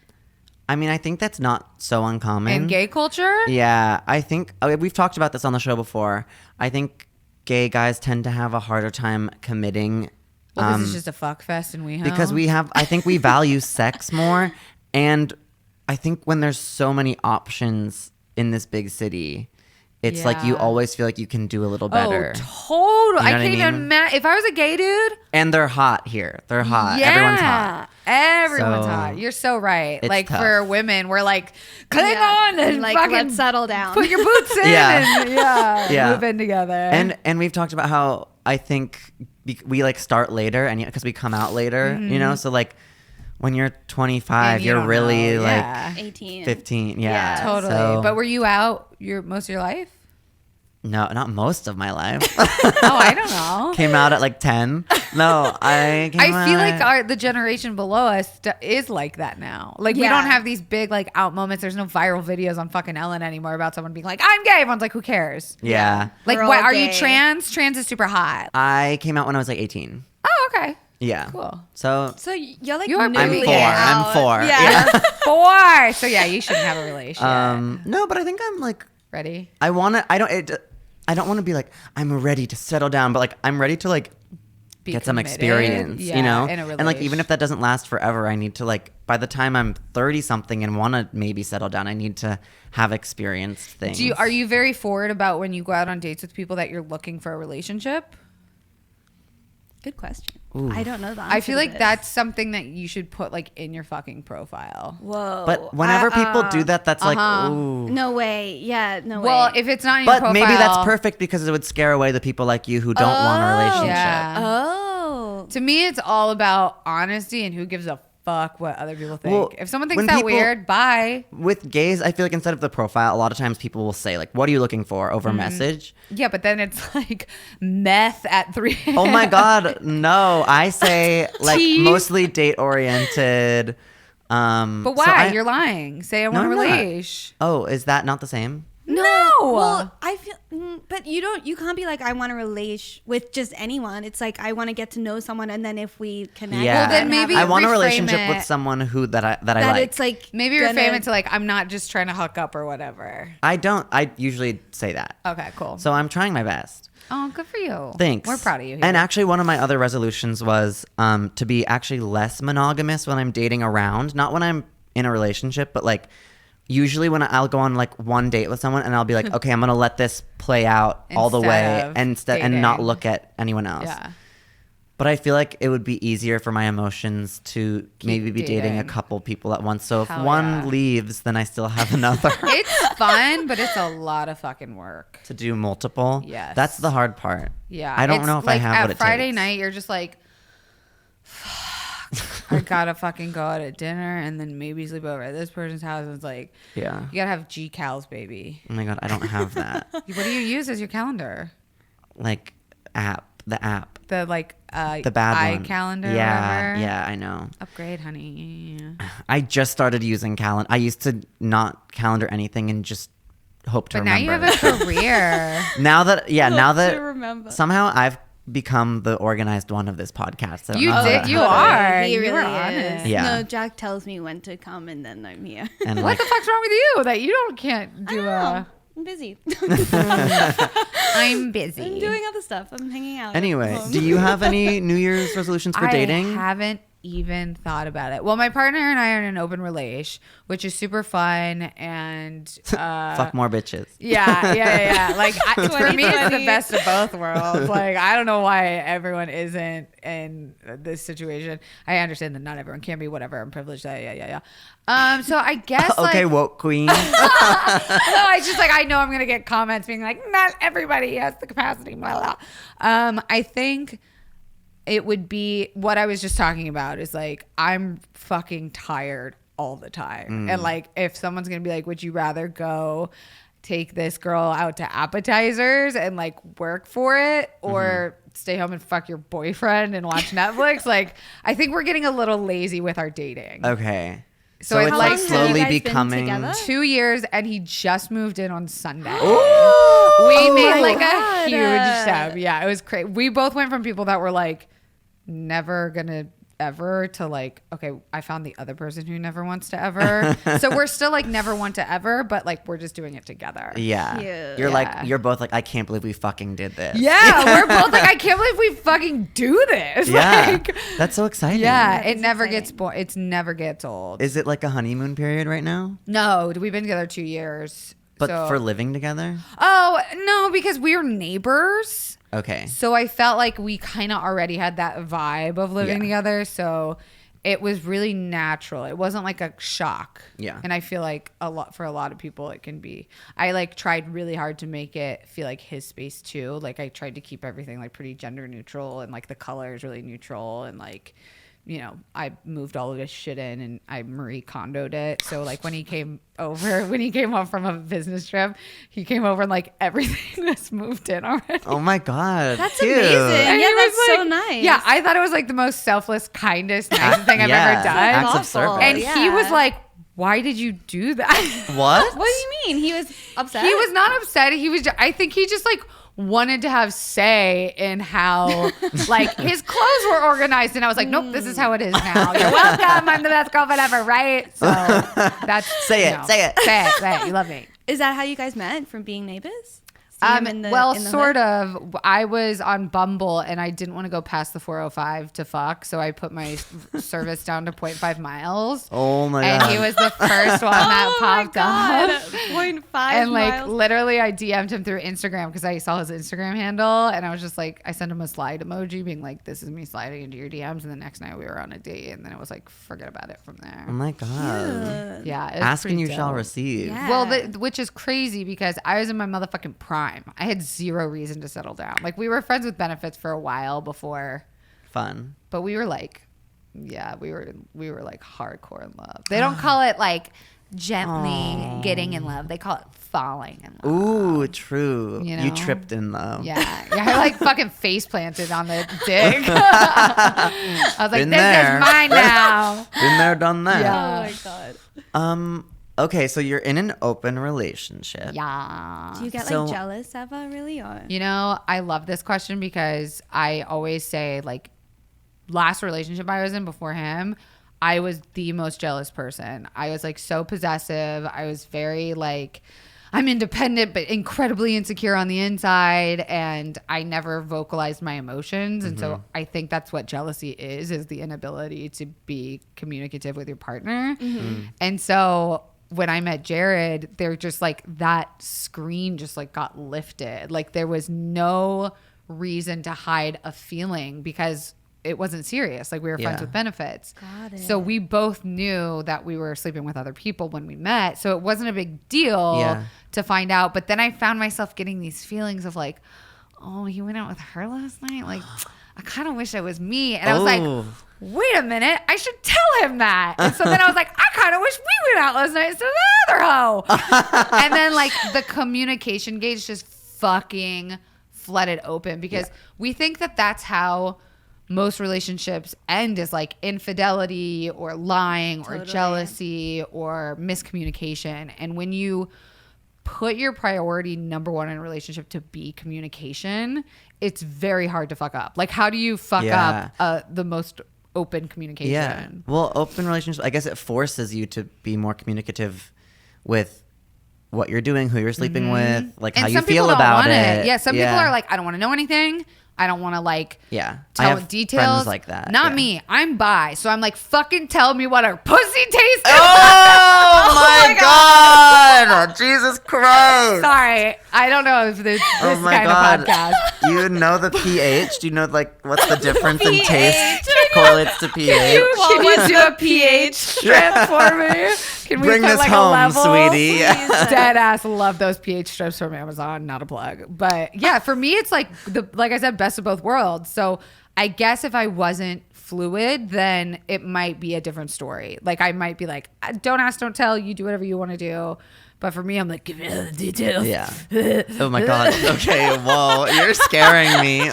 I mean, I think that's not so uncommon. in gay culture. Yeah. I think we've talked about this on the show before. I think gay guys tend to have a harder time committing. Well, this is just a fuck fest and we Because I think we value sex more. And I think when there's so many options in this big city, it's like you Yeah. always feel like you can do a little better. Oh, totally. You know I what I can't even mean? imagine. If I was a gay dude. And they're hot here. They're hot. Yeah. Everyone's hot. Everyone's So, hot. You're so right. it's Like tough. for women, we're like, cling Yeah. on and like fucking let's settle down. put your boots in Yeah. and Yeah. move in together. And we've talked about how I think we like start later and because we come out later, you know? So like when you're 25, And you you're don't really know. like Yeah. 18. 15. Yeah. Yeah. Totally. So- But were you out most of your life? no, not most of my life. Oh, I don't know. Came out at like 10. No, I came I feel out- like the generation below us is like that now. Like we Yeah. don't have these big like out moments. There's no viral videos on fucking Ellen anymore about someone being like, I'm gay. Everyone's like, who cares? Yeah. Like, We're what all are you gay. trans? Trans is super hot. I came out when I was like 18. Oh, okay. Yeah. Cool. So So you're like You are newly I'm really four. out. I'm 4. Yeah. 4. So yeah, you shouldn't have a relationship. No, but I think I'm like Ready? I don't want to be like I'm ready to settle down, but like I'm ready to like Be get some committed. experience, Yeah, you know? in a And like even if that doesn't last forever, I need to like by the time I'm 30 something and want to maybe settle down, I need to have experienced things. Are you very forward about when you go out on dates with people that you're looking for a relationship? Good question. Ooh. I don't know that. I feel like that's something that you should put like in your fucking profile. Whoa. But whenever people do that, that's like ooh. No way. Yeah, no way. Well, if it's not in your But profile, maybe that's perfect because it would scare away the people like you who don't want a relationship. Yeah. Oh. To me, it's all about honesty and who gives a fuck what other people think. Well, If someone thinks when that people- weird, bye. With gays, I feel like instead of the profile, a lot of times people will say like, "What are you looking for?" over message. Yeah, but then it's like meth at 3 a.m. Oh my god, no! I say like Tea. mostly date oriented. But so why? You're lying. Say I want a I'm not. relation. Oh, is that not the same? No. Well, I feel, but you can't be like, I want to relate with just anyone. It's like, I want to get to know someone, and then if we connect, Yeah. Well, then and maybe have I want a reframe relationship it. with someone who that I that like. it's like Maybe gonna- reframe it to like I'm not just trying to hook up or whatever. I don't. I usually say that. Okay, cool. So I'm trying my best. Oh, good for you. Thanks. We're proud of you. And actually, one of my other resolutions was to be actually less monogamous when I'm dating around. Not when I'm in a relationship, but like usually when I'll go on like one date with someone and I'll be like, okay, I'm gonna let this play out all the Instead way of and not dating. look at anyone else. Yeah. But I feel like it would be easier for my emotions to maybe be dating a dating. couple people at once. So if Hell one yeah. leaves, then I still have another It's fun, but it's a lot of fucking work. to do multiple. Yes. That's the hard part. Yeah. I don't it's know if like I have at what it Friday takes. night, you're just like, fuck, I gotta fucking go out at dinner and then maybe sleep over at this person's house. And it's like, Yeah. you gotta have GCals, baby. Oh my God, I don't have that. What do you use as your calendar? Like the app. The like The bad one. iCalendar. Yeah, whatever? yeah, I know. Upgrade, honey. I just started using calendar. I used to not calendar anything and just hope to But now remember. you have a career. now that to remember. somehow I've become the organized one of this podcast. I don't You know did. how You to- are. He You really were is. honest. Yeah. No, Jack tells me when to come, and then I'm here. And What like, the fuck's wrong with you that you can't do a? I'm busy. I'm busy. I'm doing other stuff. I'm hanging out. at anyway, home. do you have any New Year's resolutions for dating? I haven't even thought about it. Well, my partner and I are in an open relation, which is super fun and Fuck more bitches. yeah. Like for me, it's the 2020. best of both worlds. Like I don't know why everyone isn't in this situation. I understand that not everyone can be whatever. I'm privileged. Yeah. So I guess Okay, like, woke queen. no, I just like I know I'm gonna get comments being like, not everybody has the capacity. Blah, blah. I think it would be what I was just talking about is like I'm fucking tired all the time, and like if someone's gonna be like, would you rather go take this girl out to appetizers and like work for it, or stay home and fuck your boyfriend and watch Netflix? Like I think we're getting a little lazy with our dating. Okay. So So it's it's How like long have you slowly guys been becoming. together? 2 years, and he just moved in on Sunday. Ooh! We made my like God. a huge step. Yeah, it was crazy. We both went from people that were like never gonna ever to like, okay, I found the other person who never wants to ever. So we're still like never want to ever, but like we're just doing it together. Yeah. Cute. You're Yeah. like, you're both like, I can't believe we fucking did this. Yeah, we're both like, I can't believe we fucking do this. Yeah. Like, That's so exciting. yeah, That it is never exciting. gets boring. It's never gets old. Is it like a honeymoon period right now? No, we've been together 2 years. But So- for living together? Oh, no, because we were neighbors. Okay. So I felt like we kind of already had that vibe of living Yeah. together. So it was really natural. It wasn't like a shock. Yeah. And I feel like for a lot of people it can be. I like tried really hard to make it feel like his space too. Like I tried to keep everything like pretty gender neutral, and like the color is really neutral, and like, you know, I moved all of this shit in and I Marie Kondoed it. So like when he came home from a business trip, he came over and like everything was moved in already. Oh my God. That's cute. amazing. And Yeah, he was that's so like- nice. Yeah, I thought it was like the most selfless, kindest, nicest thing I've Yeah. ever done. Acts of Thoughtful. service. And he Yeah. was like, why did you do that? What? What do you mean? He was upset. He was not upset. He was. I think he just like wanted to have say in how like his clothes were organized, and I was like, nope, this is how it is now. You're welcome. I'm the best girlfriend ever, right? So that's Say it, say it. say it. You love me. Is that how you guys met, from being neighbors? See him in the- Well, in the sort hood? of. I was on Bumble and I didn't want to go past the 405 to fuck, so I put my service down to 0.5 miles. Oh my And God. he was the first one that Oh my popped God. up. 0.5 And like miles. literally I DM'd him through Instagram because I saw his Instagram handle, and I was just like, I sent him a slide emoji being like, this is me sliding into your DMs. And the next night we were on a date, and then it was like, forget about it from there. Oh my God. Yeah. it was Ask and pretty you shall dope. receive. Yeah. Well, which is crazy because I was in my motherfucking prime. I had zero reason to settle down. Like we were friends with benefits for a while before, Fun. but we were like, yeah, we were like hardcore in love. They don't call it like gently getting in love. They call it falling in love. Ooh, true. You You know? tripped in love. Yeah, I like fucking face planted on the dick. I was like, Been this there. is mine now. Been there, done that. Yeah. Oh my God. Okay, so you're in an open relationship. Yeah. Do you get So- like jealous ever, really? Or You know, I love this question because I always say, like, last relationship I was in before him, I was the most jealous person. I was like so possessive. I was very like, I'm independent but incredibly insecure on the inside, and I never vocalized my emotions. And so I think that's what jealousy is the inability to be communicative with your partner. And so when I met Jared, they're just like that screen just like got lifted. Like there was no reason to hide a feeling because it wasn't serious. Like we were friends Yeah. with benefits. Got it. So we both knew that we were sleeping with other people when we met. So it wasn't a big deal Yeah. to find out. But then I found myself getting these feelings of like, oh, you went out with her last night? Like, I kind of wish it was me. And I was like, Oh. wait a minute, I should tell him that. And so then I was like, I kind of wish we went out last night instead of the other hoe. And then like the communication gauge just fucking flooded open because we think that that's how most relationships end, is like infidelity or lying or Totally. jealousy or miscommunication. And when you put your priority number one in a relationship to be communication, it's very hard to fuck up. Like, how do you fuck Yeah. up the most open communication? Yeah. Well, open relationships, I guess it forces you to be more communicative with what you're doing, who you're sleeping with, like And how you some people feel don't about want it. Yeah, some people are like, I don't want to know anything. I don't want to like yeah. I tell have details. friends like that. Not yeah. me. I'm bi. So I'm like, fucking tell me what her pussy tastes Oh my God! Jesus Christ! Sorry. I don't know if this Oh my kind God! of podcast. You know the pH? Do you know like what's the difference in pH? taste correlates to pH? Can you do a pH strip for me? Can we Bring put this like home, a level? sweetie. Dead ass love those pH strips from Amazon. Not a plug, but yeah, for me it's like like I said, best of both worlds. So I guess if I wasn't fluid, then it might be a different story. Like I might be like, don't ask, don't tell. You do whatever you want to do. But for me, I'm like, give me all the details. Yeah. Oh my God. Okay. Whoa. You're scaring me.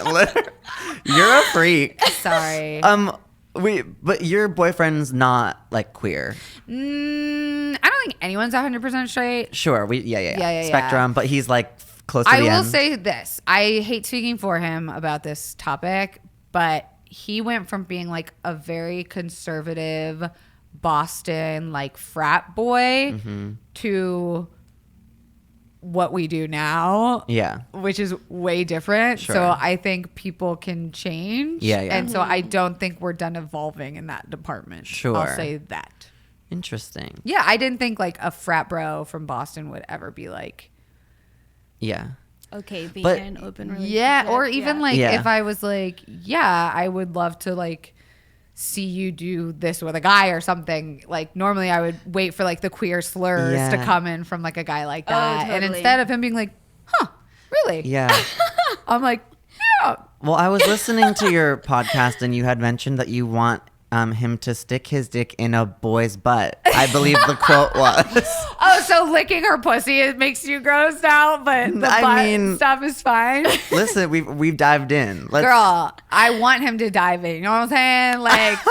You're a freak. Sorry. But your boyfriend's not like queer. I don't think anyone's 100% straight. Sure. Yeah. Spectrum, but he's like close to I the will end. say this. I hate speaking for him about this topic, but he went from being like a very conservative Boston like frat boy to what we do now. Yeah. Which is way different. Sure. So I think people can change. Yeah. And so I don't think we're done evolving in that department. Sure. I'll say that. Interesting. Yeah, I didn't think like a frat bro from Boston would ever be like, Yeah. Okay, being But- in an open relationship. yeah, or even like Yeah. if I was like, yeah, I would love to like see you do this with a guy or something. Like normally I would wait for like the queer slurs to Yeah. come in from like a guy like that. And totally. instead of him being like, huh, really? Yeah. I'm like, yeah. Well, I was listening to your podcast and you had mentioned that you want him to stick his dick in a boy's butt. I believe the quote was. Oh, so licking her pussy, it makes you grossed out, but the I butt mean- stuff is fine. Listen, we've dived in. Let's, Girl, I want him to dive in. You know what I'm saying? Like,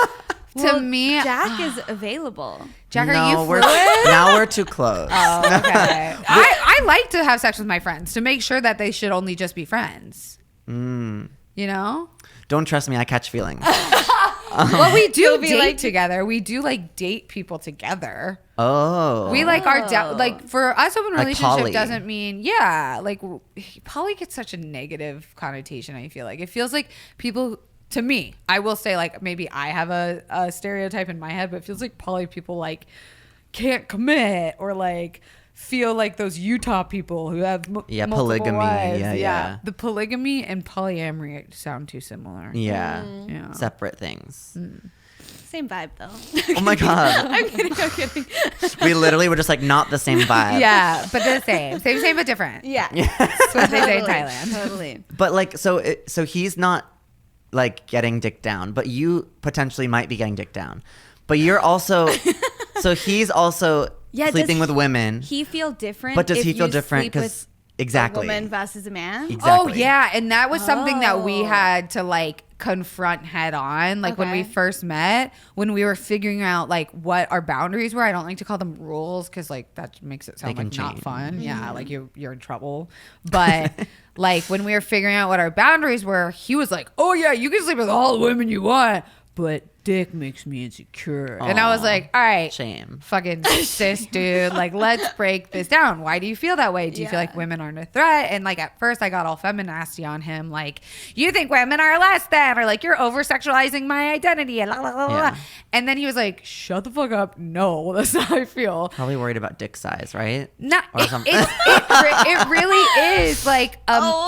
Well, to me, Jack is available. Jack, are no, you we're, fluid? now we're too close. Oh, okay. I like to have sex with my friends to make sure that they should only just be friends. You know? Don't trust me. I catch feelings. Well, we do You'll be date like- together. We do like date people together. Oh. We like our like for us, open Like relationship poly. doesn't mean like poly gets such a negative connotation. I feel like it feels like people. To me, I will say like maybe I have a stereotype in my head, but it feels like poly people like can't commit or like feel like those Utah people who have multiple polygamy. wives. Yeah. The polygamy and polyamory sound too similar. Yeah. Yeah. Separate things. Same vibe though. Oh my God. I'm kidding. We literally were just like not the same vibe. Yeah, but the same but different. Yeah. That's what they say in Totally, Thailand. Totally. But like, so he's not like getting dick down, but you potentially might be getting dick down. But you're also, so he's also Yeah, sleeping does with women. He feel different. But does if he feel you different? sleep with Because exactly. a woman versus a man. Exactly. Oh yeah, and that was something that we Oh. had to like confront head on. Like when we Okay. first met, when we were figuring out like what our boundaries were. I don't like to call them rules because like that makes it sound They like can not change. fun. Yeah, like you're in trouble. But like when we were figuring out what our boundaries were, he was like, "Oh yeah, you can sleep with all the women you want, but dick makes me insecure." And I was Aw. like, "All right, Shame. fucking sis, dude, like let's break this down. Why do you feel that way? Do you feel Yeah. like women aren't a threat?" And like at first I got all feminasty on him, like, "You think women are less than," or like, "You're over sexualizing my identity," and la, la, la, la. Yeah. And then he was like, "Shut the fuck up. No, that's not how I feel." Probably worried about dick size, right? Not, Or something. it really is like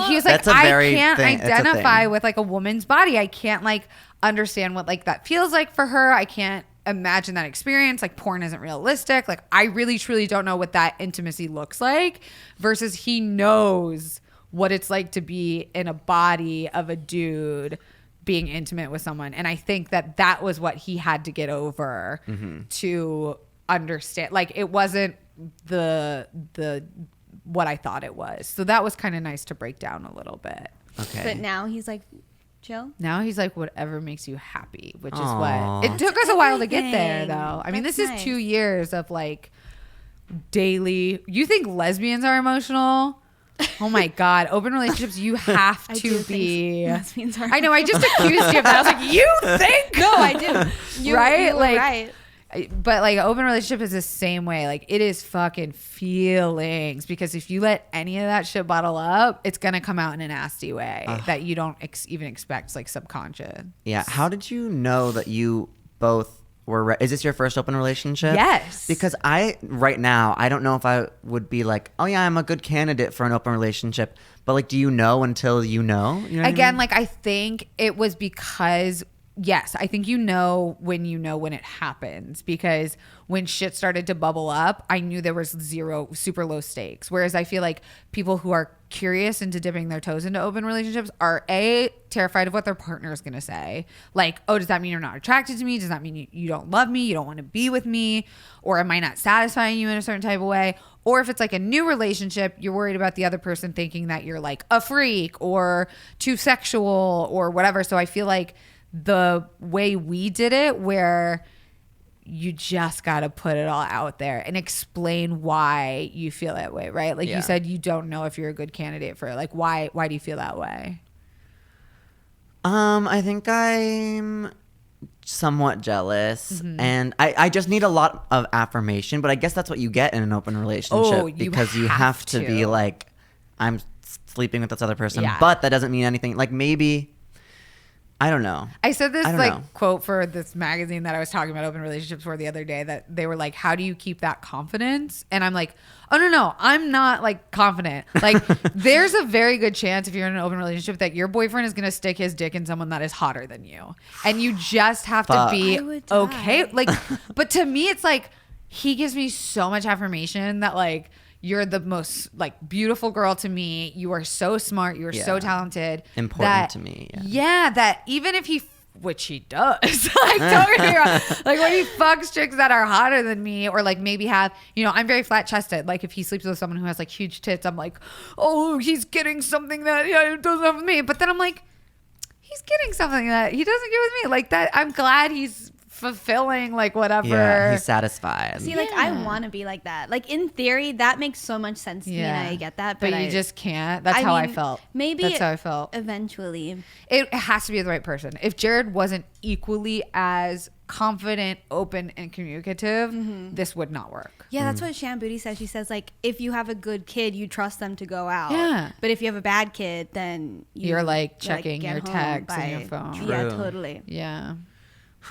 he was like, That's a I very can't thing- it's a identify thing. with like a woman's body. I can't like understand what like that feels like for her. I can't imagine that experience. Like porn isn't realistic. Like I really truly don't know what that intimacy looks like, versus he knows what it's like to be in a body of a dude being intimate with someone. And I think that that was what he had to get over to understand. Like it wasn't the what I thought it was. So that was kind of nice to break down a little bit. Okay. But now he's like, chill. Now he's like, whatever makes you happy, which is Aw. what it took us a while to get there, though. I mean, That's this is nice. 2 years of like daily. You think lesbians are emotional? Oh my God. Open relationships, you have I to do be. think lesbians are. I know. I just accused you of that. I was like, you think? No, I didn't. Right? You were Like, right. but like open relationship is the same way. Like it is fucking feelings, because if you let any of that shit bottle up, it's gonna come out in a nasty way that you don't even expect, like subconscious. Yeah. How did you know that you both were? Is this your first open relationship? Yes. Because right now, I don't know if I would be like, oh yeah, I'm a good candidate for an open relationship. But like, do you know until you know? You know what I Again, mean? like I think it was because, yes, I think you know when it happens, because when shit started to bubble up, I knew there was zero super low stakes. Whereas I feel like people who are curious into dipping their toes into open relationships are terrified of what their partner is going to say. Like, oh, does that mean you're not attracted to me? Does that mean you don't love me? You don't want to be with me? Or am I not satisfying you in a certain type of way? Or if it's like a new relationship, you're worried about the other person thinking that you're like a freak or too sexual or whatever. So I feel like the way we did it, where you just got to put it all out there and explain why you feel that way, right? Like Yeah. you said, you don't know if you're a good candidate for it. Like, why do you feel that way? I think I'm somewhat jealous, and I just need a lot of affirmation. But I guess that's what you get in an open relationship, Oh, you because you have have to to. be like, I'm sleeping with this other person, Yeah. but that doesn't mean anything. Like maybe, I don't know. I said this I don't like know. quote for this magazine that I was talking about open relationships for the other day, that they were like, how do you keep that confidence? And I'm like, oh no, I'm not like confident. Like there's a very good chance if you're in an open relationship that your boyfriend is going to stick his dick in someone that is hotter than you. And you just have to Fuck. be I would die. okay. Like, but to me, it's like, he gives me so much affirmation that like, you're the most like beautiful girl to me. You are so smart. You are so Yeah. talented. Important that- to me, yeah. Yeah, that even if he, which he does, like don't get me wrong, like when he fucks chicks that are hotter than me, or like maybe have, I'm very flat chested. Like if he sleeps with someone who has like huge tits, I'm like, oh, he's getting something that doesn't have with me. But then I'm like, he's getting something that he doesn't get with me. Like that, I'm glad he's fulfilling like whatever. Yeah, he's satisfied. See, like I want to be like that. Like in theory, that makes so much sense to me, and I get that. But But you I just can't. That's how I mean, felt. Maybe That's how I felt. Eventually, It has to be the right person. If Jared wasn't equally as confident, open, and communicative, this would not work. yeah, that's what Shan Booty says. She says like, if you have a good kid, you trust them to go out. Yeah. But if you have a bad kid, then You're, like, checking get your home texts and your by- phone. Yeah, True. totally. Yeah.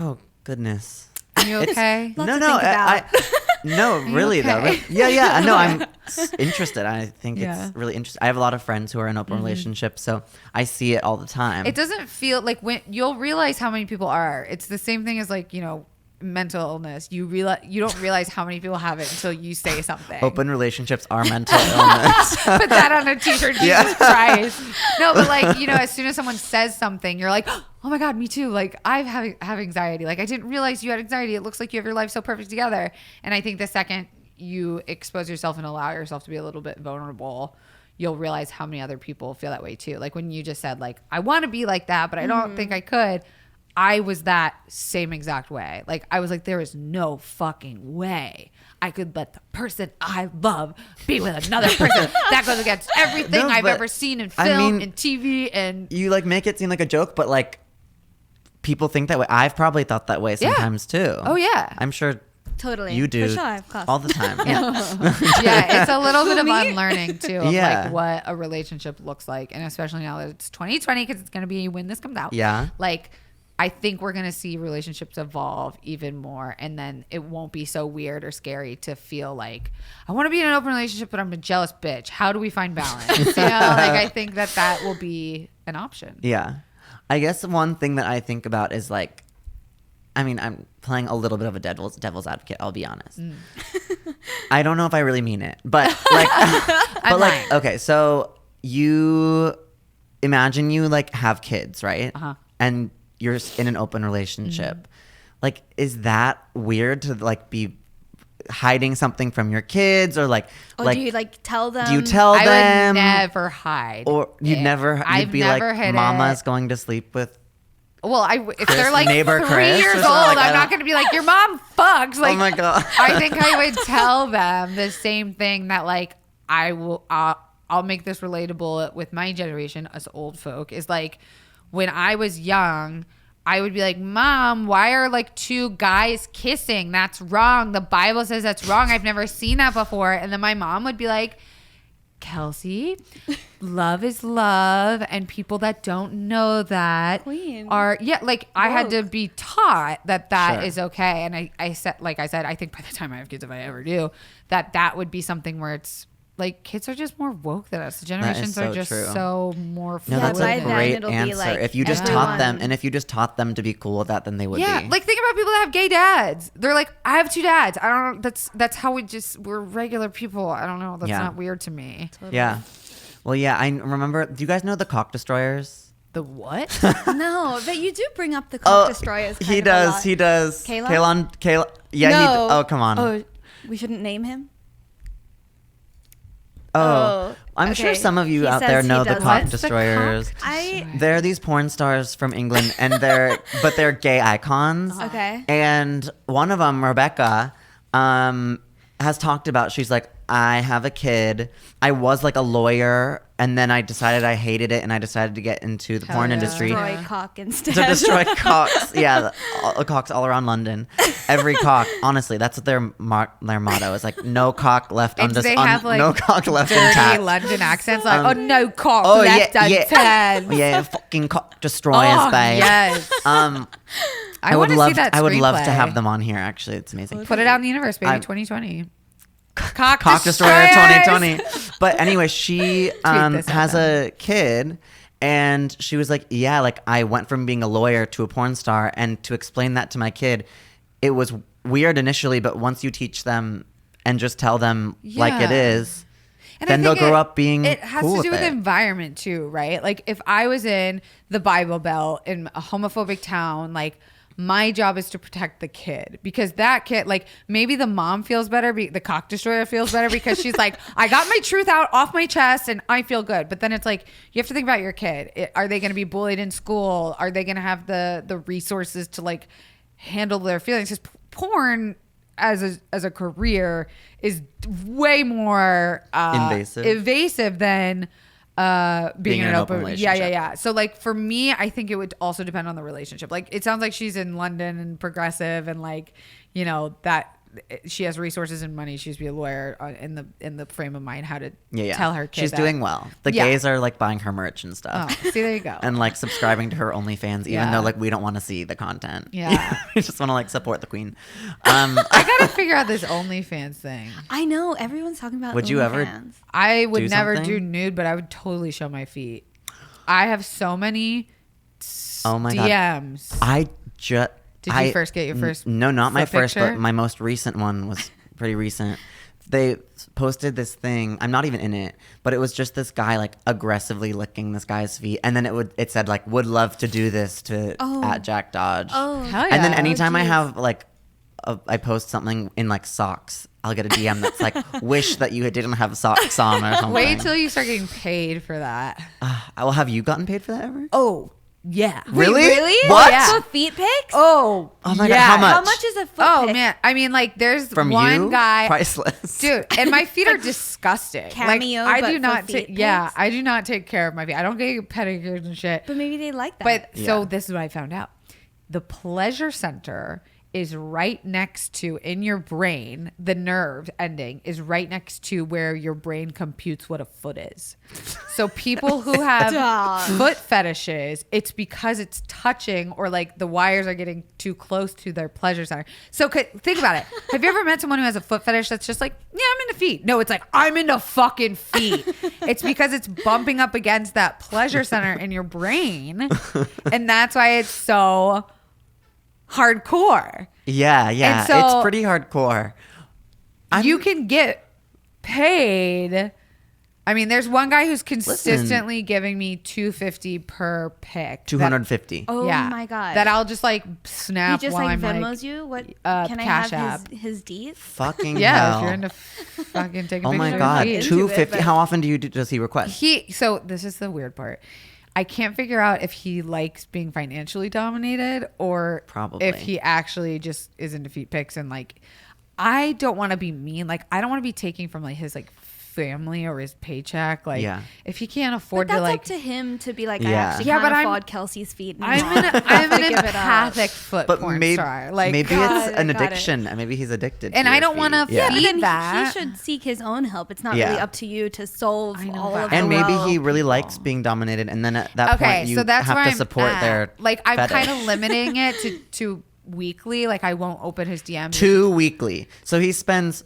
Oh goodness. You okay? Lots no, to no, think about. no, really though. okay? Yeah. No, I'm interested. I think Yeah. it's really interesting. I have a lot of friends who are in open relationships, so I see it all the time. It doesn't feel like, when you'll realize how many people are. It's the same thing as like, mental illness. You don't realize how many people have it until you say something. Open relationships are mental illness. Put that on a t-shirt. Jesus Christ. No, but like, as soon as someone says something, you're like, oh my God, me too. Like I have anxiety. Like I didn't realize you had anxiety. It looks like you have your life so perfect together. And I think the second you expose yourself and allow yourself to be a little bit vulnerable, you'll realize how many other people feel that way too. Like when you just said like, I want to be like that, but I don't think I could. I was that same exact way. Like I was like, there is no fucking way I could let the person I love be with another person. That goes against everything No, I've but, ever seen in I film mean, and TV and You like make it seem like a joke, but like people think that way. I've probably thought that way sometimes too. Oh, yeah. I'm sure Totally. you do For sure, of course. all the time. Yeah. yeah, it's a little bit of Me? unlearning too of Yeah. like what a relationship looks like, and especially now that it's 2020 because it's gonna be when this comes out. Yeah. like I think we're gonna see relationships evolve even more, and then it won't be so weird or scary to feel like I want to be in an open relationship, but I'm a jealous bitch. How do we find balance? Like I think that will be an option. Yeah. I guess one thing that I think about is like, I mean, I'm playing a little bit of a devil's advocate. I'll be honest. I don't know if I really mean it, but like, okay. So you imagine you like have kids, right? And you're in an open relationship. Like, is that weird to like be hiding something from your kids, or like, do you like tell them? Do you tell I them? would never hide. Or you'd I've be never like, hid Mama's it. going to sleep with. Well, if they're like neighbor 3 Chris or years old, something, like, I'm not going to be like, your mom fucks. Like, oh my God. I think I would tell them the same thing that like I'll make this relatable with my generation, us old folk, is like when I was young, I would be like, Mom, why are like 2 guys kissing? That's wrong. The Bible says that's wrong. I've never seen that before. And then my mom would be like, Kelsey, love is love, and people that don't know that Queen. are I had to be taught that Sure. is okay. And I said, I think by the time I have kids, if I ever do, that would be something where it's like kids are just more woke than us. The generations so are just true. so more. No, that's by a then great it'll be, answer. like, If you just everyone- taught them, and if you just taught them to be cool with that, then they would be. Like think about people that have gay dads. They're like, I have 2 dads. I don't know. That's how we're regular people. I don't know. That's Yeah. not weird to me. Yeah. Well, yeah, I remember. Do you guys know the cock destroyers? The what? No, but you do bring up the cock destroyers. He does. He does. Kalon? Kalon. Yeah. No. Oh, come on. Oh, we shouldn't name him. Oh, I'm okay. sure some of you He out says there he know the does cock it. destroyers. I They're these porn stars from England, and they're gay icons. okay. And one of them, Rebecca, has talked about. She's like, I have a kid. I was like a lawyer, and then I decided I hated it, and I decided to get into the porn yeah. industry. Destroy cock instead. To destroy cocks. Yeah, cocks all around London. Every cock. Honestly, that's what their motto is. Like, no cock left And do they have like no cock left dirty intact. London accents? Like, oh no cock Oh, left yeah, untapped. Yeah, fucking cock destroyers, Oh, babe. yes. I wanna would see love. that I would love to screenplay. have them on here. Actually, it's amazing. Put it out in the universe, baby. I- 2020. Cock destroyer 2020. But anyway, she this at has them. a kid, and she was like, yeah, like I went from being a lawyer to a porn star, and to explain that to my kid, it was weird initially, but once you teach them and just tell them like it Yeah. is, And then I they'll think grow up being it has cool to do with with it. environment too, right? Like if I was in the Bible Belt in a homophobic town, like my job is to protect the kid, because that kid, like maybe the mom feels better, the cock destroyer feels better because she's like, I got my truth out off my chest and I feel good. But then it's like, you have to think about your kid. Are they going to be bullied in school? Are they going to have the resources to like handle their feelings? Because porn as a career is way more invasive than being in an open relationship. yeah. So like for me, I think it would also depend on the relationship. Like it sounds like she's in London and progressive, and like, you know, that she has resources and money. She used to be a lawyer in the frame of mind how to tell her kid she's that. doing well. The gays are like buying her merch and stuff. Oh, see, there you go. And like subscribing to her OnlyFans, even Yeah. though like we don't want to see the content. Yeah. We just want to like support the queen. I gotta figure out this OnlyFans thing. I know everyone's talking about. Would you ever- OnlyFans. I would Do never something? do nude, but I would totally show my feet. I have so many Oh my God. DMs. I just. Did you first get your first No, not my foot first, picture? but my most recent one was pretty recent. They posted this thing. I'm not even in it, but it was just this guy like aggressively licking this guy's feet, and then it said like would love to do this to at Jack Dodge. Oh, Hell And then yeah. anytime I geez. have like I post something in like socks, I'll get a DM that's like wish that you didn't have socks on or something. Wait till you start getting paid for that. Well, have you gotten paid for that ever? Oh, yeah. Really? Really? What? Yeah. For feet pics? Oh, Oh my God, yeah. how much? How much is a foot Oh pic? man, I mean, like, there's From one you? guy, Priceless. dude, and my feet are disgusting. Cameo, like, I but do for not feet take. Yeah, pics? I do not take care of my feet. I don't get pedicures and shit. But maybe they like that. But so Yeah. this is what I found out: the pleasure center is right next to, in your brain, the nerve ending is right next to where your brain computes what a foot is. So people who have foot fetishes, it's because it's touching or like the wires are getting too close to their pleasure center. So think about it. Have you ever met someone who has a foot fetish that's just like, yeah, I'm into feet? No, it's like, I'm into fucking feet. It's because it's bumping up against that pleasure center in your brain. And that's why it's so hardcore. Yeah. And so it's pretty hardcore. You can get paid. I mean, there's one guy who's consistently giving me $250 per pic. $250. Oh my God. That I'll just like snap. He just while like I'm Venmos like, you? What can I Cash have App. his deeds? Fucking yeah, hell. if you're into fucking taking Oh pictures. my of God. feet. Into it, $250. but- How often does he request? So this is the weird part. I can't figure out if he likes being financially dominated or Probably. if he actually just is into feet pics and like, I don't want to be mean. Like, I don't want to be taking from like his like family or his paycheck. Like, if he can't afford But that's to like, up to him to be like, I Yeah. actually Yeah, can't but afford Kelsey's feet. I'm an empathic foot But porn maybe, star. Like, maybe God, it's an got it. addiction. Maybe he's addicted. And to I your don't wanna feet. Yeah. feed But then that. he should seek his own help. It's not Yeah. really up to you to solve I know, all but- of And the maybe world. he really likes being dominated, and then at that okay, point you so that's have where to I'm support at. their like I'm fetish. kind of limiting it to weekly. Like I won't open his DMs. 2 weekly. So he spends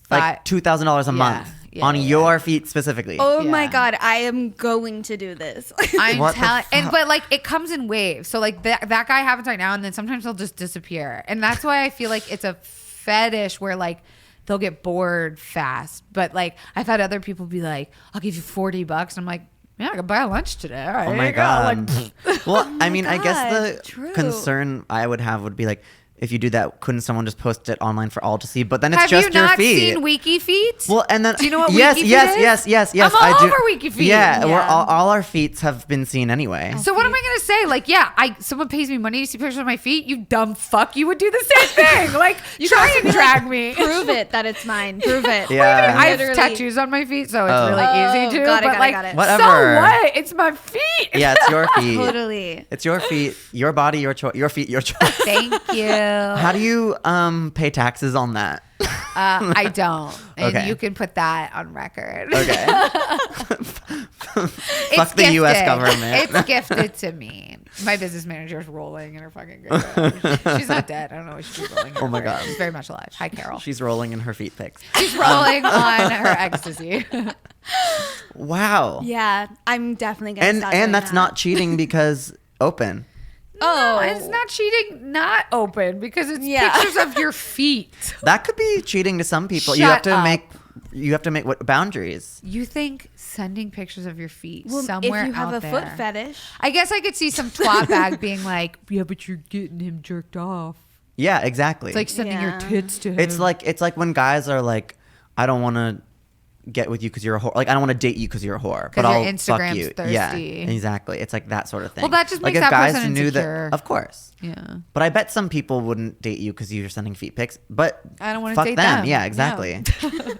like $2,000 a month on your feet specifically. Oh my Yeah. God, I am going to do this. I'm What the telling, and fuck? but like it comes in waves. So like that guy happens right now, and then sometimes he'll just disappear, and that's why I feel like it's a fetish where like they'll get bored fast. But like I've had other people be like, "I'll give you $40," and I'm like, "Yeah, I could buy lunch today." All right, Oh here my you go. God. Well, I mean, I guess God, the true. concern I would have would be like, if you do that, couldn't someone just post it online for all to see? But then it's Have just you your not feet. seen Wiki Feet? Well, and then Do you know what yes, Wiki yes, Feet yes, is? yes, yes, I'm all I do. over Wiki Feet. Yeah, we're Yeah. all our feet have been seen anyway. So what am I gonna say? Like, yeah, someone pays me money to see pictures of my feet. You dumb fuck, you would do the same thing. Like, you try and drag me. Prove it that it's mine. Prove it. Yeah. I have Literally. tattoos on my feet, so it's Oh. really easy to. Got it, but got it, like, got it. Whatever. so what? It's my feet. Yeah, it's your feet. Totally. It's your feet, your body, your choice. Your feet, your choice. Thank you. How do you pay taxes on that? I don't, and Okay. you can put that on record. Okay. It's Fuck the U.S. gifted. government. It's gifted to me. My business manager is rolling in her fucking grave. She's not dead. I don't know what she's rolling. Oh my over. God. She's very much alive. Hi, Carol. She's rolling in her feet pics. She's rolling on her ecstasy. Wow. Yeah, I'm definitely gonna. And start doing that's that. not cheating because open. Oh, It's not cheating, not open, because it's Yeah. pictures of your feet. That could be cheating to some people. you Shut have to up. make what boundaries. You think sending pictures of your feet Well, somewhere if you have out a there. foot fetish. I guess I could see some twat bag being like, yeah, but you're getting him jerked off. Yeah, exactly. It's like sending your Yeah. tits to him. it's like when guys are like, I don't want to get with you because you're a whore. Like I don't want to date you because you're a whore, but your I'll Instagram's fuck you. thirsty. Yeah, exactly. It's like that sort of thing. Well, that just like makes if that guys person knew insecure. that, of course. Yeah. But I bet some people wouldn't date you because you're sending feet pics. But I don't wanna fuck date them. them. Yeah, Yeah. exactly.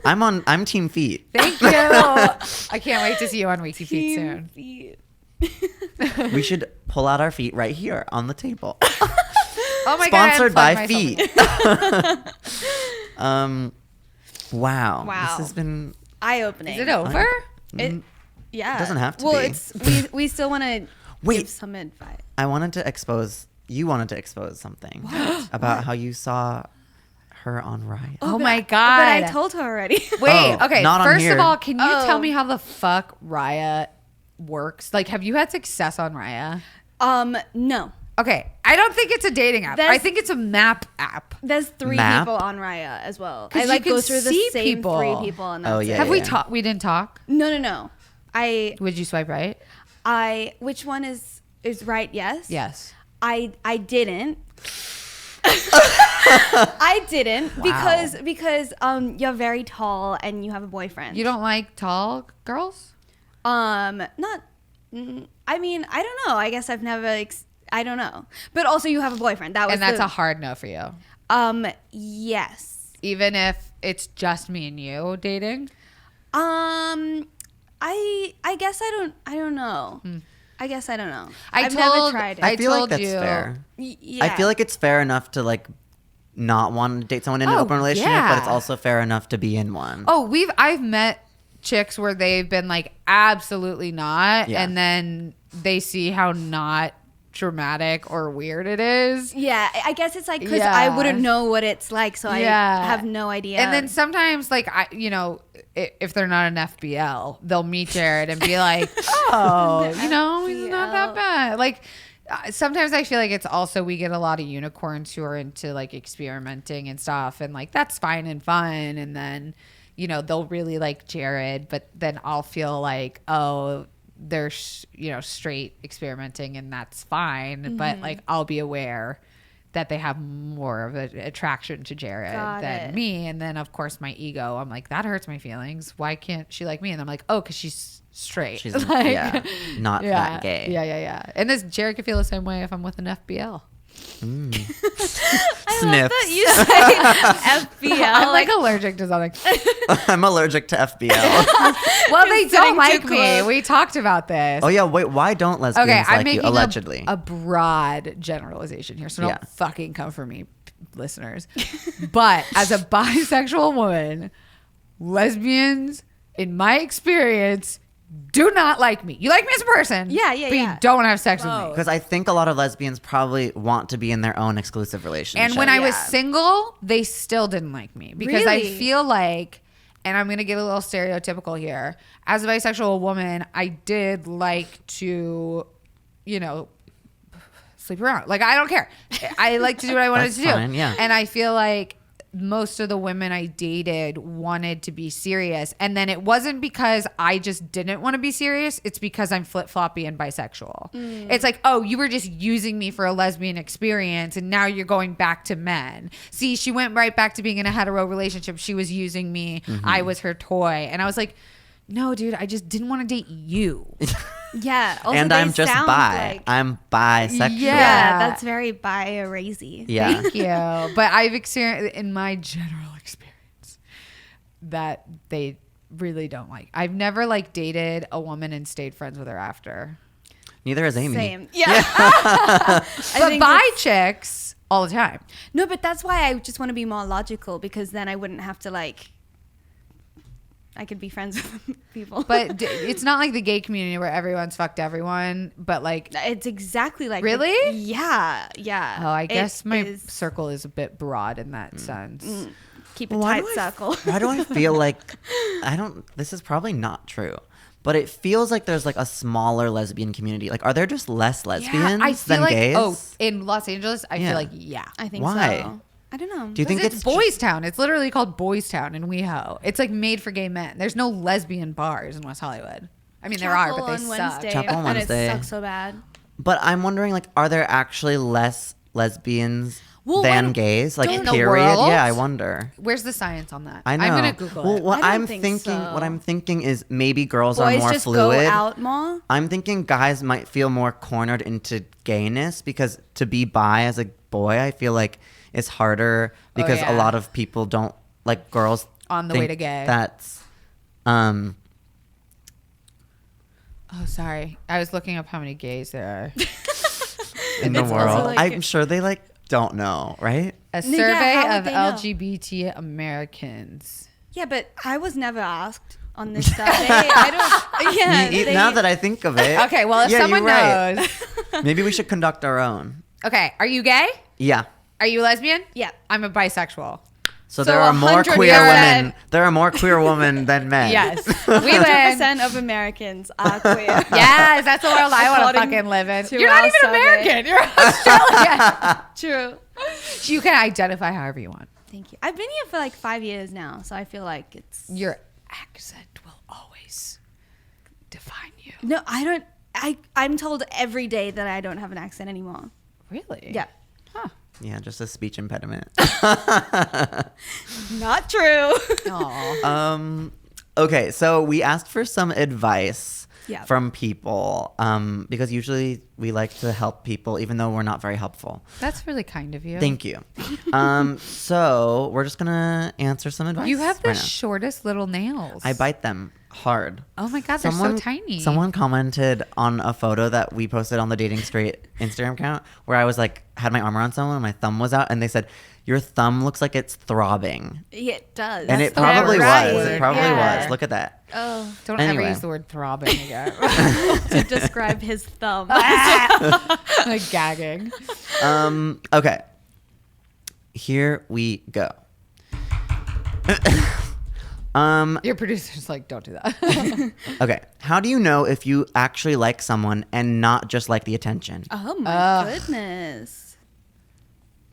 I'm team feet. Thank you. I can't wait to see you on Wiki Feet soon. Feet. We should pull out our feet right here on the table. Oh my Sponsored God. by Feet. Wow. Wow. This has been. Eye opening. Is it over? It, yeah. It doesn't have to well, be. it's we still want to Wait. give some advice. I wanted to expose. You wanted to expose something about how you saw her on Riot. Oh but my I- God. But I told her already. Wait, Oh, okay. not on First here. of all, can you tell Oh. me how the fuck Raya works? Like, have you had success on Raya? No. Okay, I don't think it's a dating app. That's- I think it's a map app. There's 3 Map? people on Raya as well. 'Cause I you like can go through the see same people. 3 people and that's Oh, yeah, it. Have we yeah. talked? We didn't talk. No. Would you swipe right? Which one is right? Yes. Yes. I didn't. I didn't Wow. because you're very tall and you have a boyfriend. You don't like tall girls? Not. I mean, I don't know. I guess I've never. I don't know. But also, you have a boyfriend. That was And that's the, a hard no for you. Yes. Even if it's just me and you dating? I guess I don't know. I guess I don't know. I I've told- never tried it. I I feel like told that's you. fair. Yeah. I feel like it's fair enough to like not want to date someone in an open relationship, but it's also fair enough to be in one. Oh, I've met chicks where they've been like, absolutely not. Yeah. And then they see how not dramatic or weird it is. Yeah, I guess it's like because I wouldn't know what it's like, so I have no idea. And then sometimes, like, if they're not an FBL, they'll meet Jared and be like, oh, he's not that bad. Like, sometimes I feel like it's also, we get a lot of unicorns who are into like experimenting and stuff, and like that's fine and fun. And then, they'll really like Jared, but then I'll feel like, oh, they're straight experimenting, and that's fine, but like I'll be aware that they have more of an attraction to Jared than me. And then of course my ego, I'm like, that hurts my feelings, why can't she like me? And I'm like, oh, because she's straight. She's like, not that gay. Yeah. And this Jared could feel the same way if I'm with an FBL. I Sniffs. love that you say FBL. I'm like allergic to something. I'm allergic to FBL. Well, they don't sitting like too me. close. We talked about this. Oh yeah, wait, why don't lesbians Okay, I'm like you? making Allegedly. a broad generalization here, so don't Yeah. fucking come for me, listeners. But as a bisexual woman, lesbians, in my experience, do not like me. You like me as a person. Yeah, but you don't want to have sex with me. Because I think a lot of lesbians probably want to be in their own exclusive relationship. And when I was single, they still didn't like me because I Really? feel like, and I'm going to get a little stereotypical here, as a bisexual woman, I did like to, sleep around. Like, I don't care. I like to do what I wanted That's to do. fine, yeah. And I feel like most of the women I dated wanted to be serious. And then it wasn't because I just didn't want to be serious. It's because I'm flip-floppy and bisexual. It's like, oh, you were just using me for a lesbian experience and now you're going back to men. See, she went right back to being in a hetero relationship. She was using me. I was her toy. And I was like, no, dude, I just didn't want to date you. Yeah. Also, and they I'm just sound bi. like- I'm bisexual. Yeah, that's very bi-razy. Yeah. Thank you. But I've experienced, in my general experience, that they really don't like. I've never like dated a woman and stayed friends with her after. Neither has Amy. Same. Yeah. But bi chicks all the time. No, but that's why I just want to be more logical, because then I wouldn't have to like. I could be friends with people. But it's not like the gay community where everyone's fucked everyone. But like, it's exactly like really? Yeah. Oh, I guess my circle is a bit broad in that sense. Keep a tight circle. Why do I feel like this is probably not true, but it feels like there's like a smaller lesbian community. Like, are there just less lesbians I feel than like, gays? oh, in Los Angeles, I feel like, I think Why? so. I don't know. Do you think it's Boys Town? It's literally called Boys Town in WeHo. It's like made for gay men. There's no lesbian bars in West Hollywood. I mean, there are, but they suck. Chapel on Wednesday. And it sucks so bad. But I'm wondering, like, are there actually less lesbians than gays? Like, in the period? world? Yeah, I wonder. Where's the science on that? I know. I'm gonna Google it. What I I'm don't think thinking, so. what I'm thinking is maybe girls are Boys more just fluid. go out more. I'm thinking guys might feel more cornered into gayness because to be bi as a boy, I feel like it's harder because a lot of people don't like girls On the think way to gay. That's Oh, sorry. I was looking up how many gays there are. in the It's also world. like- I'm sure they like don't know, right? A No, yeah, survey how would of they know? LGBT Americans. Yeah, but I was never asked on this survey. I don't. Yeah. Now that I think of it. Okay, well, if yeah, someone you're right. knows. Maybe we should conduct our own. Okay, are you gay? Yeah. Are you lesbian? Yeah. I'm a bisexual. So there are more 100%. queer women. There are more queer women than men. Yes. We win. 100% of Americans are queer. Yes, that's the world I want to According fucking live in. to You're not our even survey. American. You're Australian. True. You can identify however you want. Thank you. I've been here for like 5 years now, so I feel like it's. Your accent will always define you. No, I don't. I'm told every day that I don't have an accent anymore. Really? Yeah. Huh. Yeah, just a speech impediment. Not true. Aw. Okay, so we asked for some advice Yeah. from people because usually We like to help people, even though we're not very helpful. That's really kind of you. Thank you. So we're just gonna answer some advice. You have the right now. shortest little nails. I bite them hard. Oh my God, they're so tiny. Someone commented on a photo that we posted on the Dating Straight Instagram account where I was like, had my arm around someone and my thumb was out, and they said, your thumb looks like it's throbbing. It does. And it the probably right was. word. It probably Yeah. was. Look at that. Oh, Don't Anyway. ever use the word throbbing again. to describe his thumb. Like gagging. Okay. Here we go. Your producer's like, don't do that. Okay. How do you know if you actually like someone and not just like the attention? Oh my goodness.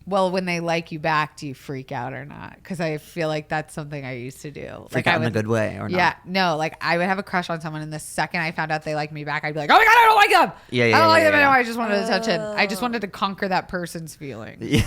Well, when they like you back, do you freak out or not? Because I feel like that's something I used to do. Freak like out in a good way or not? Yeah, no. Like I would have a crush on someone, and the second I found out they liked me back, I'd be like, "Oh my God, I don't like them. Yeah, I don't like them yeah. anymore. I just wanted attention. I just wanted to conquer that person's feelings." Yeah.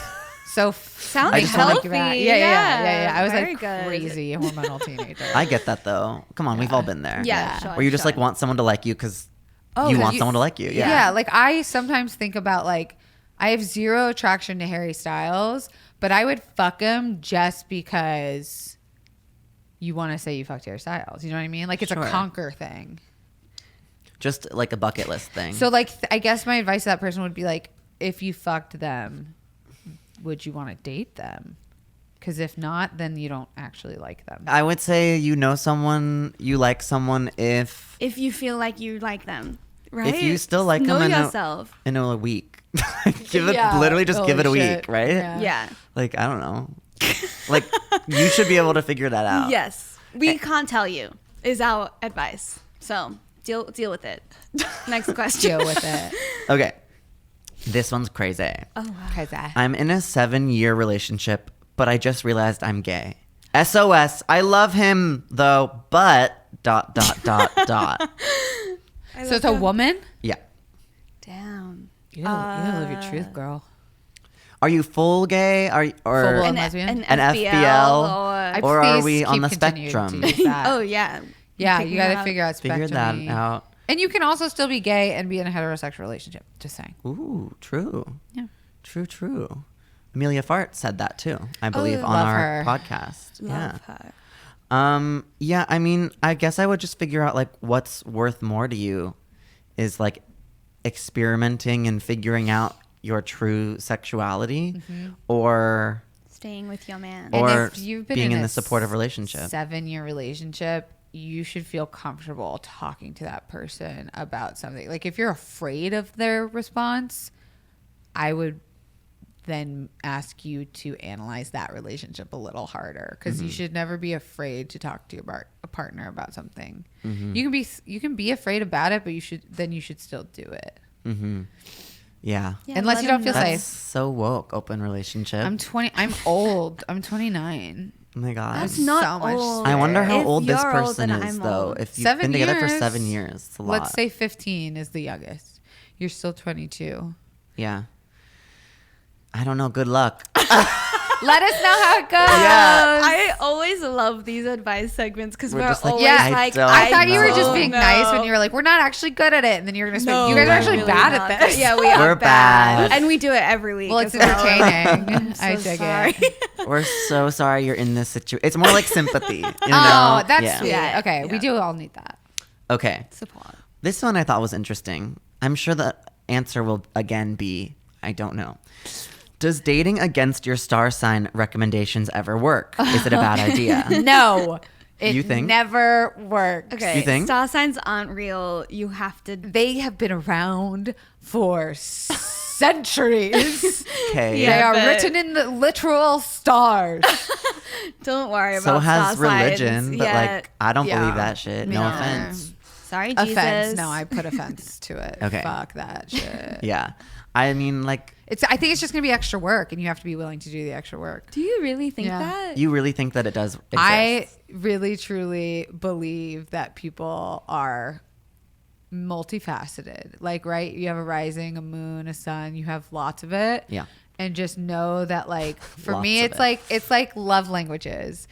So Sounds I just wanna like you back. healthy. Yeah. I was Very like good. crazy hormonal teenager. I get that though. Come on, we've all been there. Yeah, sure, Where you just sure. like want someone to like you because Oh, you 'cause want someone to like you. Yeah. Yeah, like I sometimes think about like I have zero attraction to Harry Styles, but I would fuck him just because you want to say you fucked Harry Styles. You know what I mean? Like it's Sure. a conquer thing. Just like a bucket list thing. So like I guess my advice to that person would be like, if you fucked them, would you want to date them? Because if not, then you don't actually like them. I would say you like someone if If you feel like you like them, right? if you still like know them yourself. in a week. Give it Yeah. literally just give it a Holy week, shit. right? Yeah. Yeah. Like I don't know. Like you should be able to figure that out. Yes. We can't tell you is our advice. So deal with it. Next question. Deal with it. Okay. This one's crazy. Oh wow. Cause I'm in a 7-year relationship, but I just realized I'm gay. SOS. I love him though, but ... So it's a woman? Yeah. Damn. You gotta live your truth, girl. Are you full gay? Or Full An lesbian? an FBL? Or are we on the spectrum? Oh yeah. Yeah, Picking you got to out. figure out spectrum. Figure that out. And you can also still be gay and be in a heterosexual relationship. Just saying. Ooh, true. Yeah. True. Amelia Fart said that too, I believe, on love our her. podcast. Love her. Yeah, I mean, I guess I would just figure out like what's worth more to you is like experimenting and figuring out your true sexuality or Staying with your man. And or if you've been being in a a supportive relationship. 7-year relationship, you should feel comfortable talking to that person about something. Like if you're afraid of their response, I would then ask you to analyze that relationship a little harder because you should never be afraid to talk to your a partner about something. You can be afraid about it, but you should still do it. Yeah. Yeah, Unless let you don't him feel know. That's safe. so woke, open relationship. I'm old. I'm 29. Oh my god. That's not so much old. I wonder how If old this you're old, person then is I'm though. old. If you've 7 been together for years. 7 years, it's a lot. Let's say 15 is the youngest. You're still 22. Yeah. I don't know. Good luck. Let us know how it goes. Yeah. I always love these advice segments because We're we're just like, always yeah, like, don't I thought you were just know. being nice when you were like, we're not actually good at it. And then you're going to No, you guys are we're actually really bad not at this. good. Yeah, we are We're bad. And we do it every week. Well, it's as well. entertaining. So I dig sorry. it. We're so sorry you're in this situation. It's more like sympathy. You know? Oh, that's Yeah. sweet. Yeah, Okay, we yeah. do all need that. Okay. Support. This one I thought was interesting. I'm sure the answer will again be I don't know. Does dating against your star sign recommendations ever work? Is it a bad idea? No, it You think? never works. Okay. You think? Star signs aren't real. You have to. They have been around for centuries. Okay. Yeah. They are but- written in the literal stars. Don't worry about So has star religion, signs. but Yeah. like I don't Yeah. believe that shit. No No. offense. Sorry, Jesus. Offense. No, I put offense to it. Okay. Fuck that shit. Yeah. I mean, like, I think it's just gonna be extra work, and you have to be willing to do the extra work. Do you really think Yeah. that? you really think that it does exist? I really truly believe that people are multifaceted. Like, right? You have a rising, a moon, a sun. You have lots of it. Yeah. And just know that, like, for Lots me, of it's like love languages.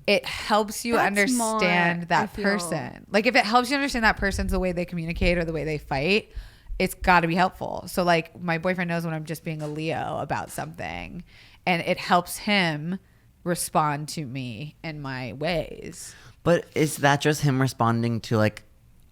It helps you That's understand more, that I feel. person. Like, if it helps you understand that person's the way they communicate or the way they fight, it's got to be helpful. So like my boyfriend knows when I'm just being a Leo about something, and it helps him respond to me in my ways. But is that just him responding to like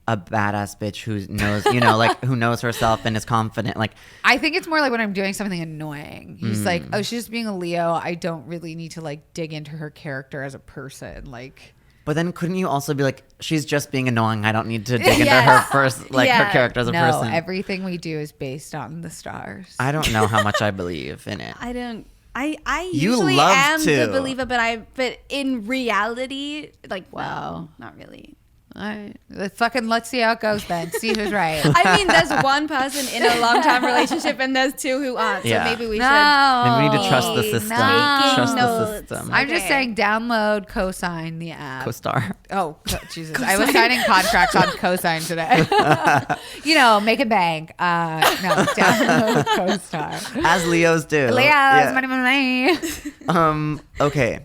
a badass bitch who knows, you know, like who knows herself and is confident? Like, I think it's more like when I'm doing something annoying. He's like, oh, she's just being a Leo. I don't really need to like dig into her character as a person. Like, but then couldn't you also be like, she's just being annoying. I don't need to dig into her first, like her character as a person. No, everything we do is based on the stars. I don't know how much I believe in it. I don't. I You usually love am to. the believer, but in reality, like, Wow. no, not really. Let's see how it goes then. See who's right. I mean, there's one person in a long-term relationship, and there's two who aren't. Yeah. So maybe we No. Maybe we need to trust the system. No. Trust the Notes. system. I'm just Okay. saying, download Cosign the app. Co-star. Oh, Jesus. I was signing contracts on Cosign today. You know, make it bank. No, download CoStar. As Leos do. Leo's, Yeah. money. Okay.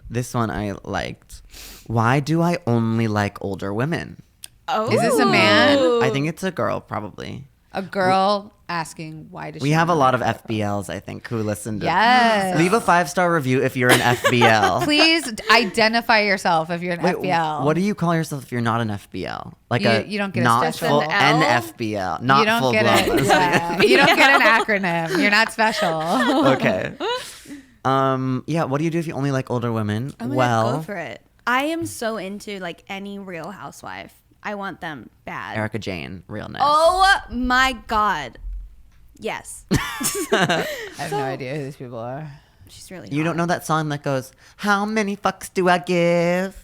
This one I liked. Why do I only like older women? Oh, Is this a man? I think it's a girl, probably. A girl asking, why does We she have a not lot of like her? FBLs, I think, who listen to Yes. Leave a 5-star review if you're an FBL. Please identify yourself if you're an Wait, FBL. what do you call yourself if you're not an FBL? Like You don't get a not special- full An L? NFBL, not You don't full get blown. it. Yeah. You don't get an acronym. You're not special. Okay. Yeah. What do you do if you only like older women? I'm gonna go for it. I am so into like any Real Housewife. I want them bad. Erica Jane, realness. Oh my God. Yes. I have no idea who these people are. She's really You don't hot. know that song that goes, "How many fucks do I give?"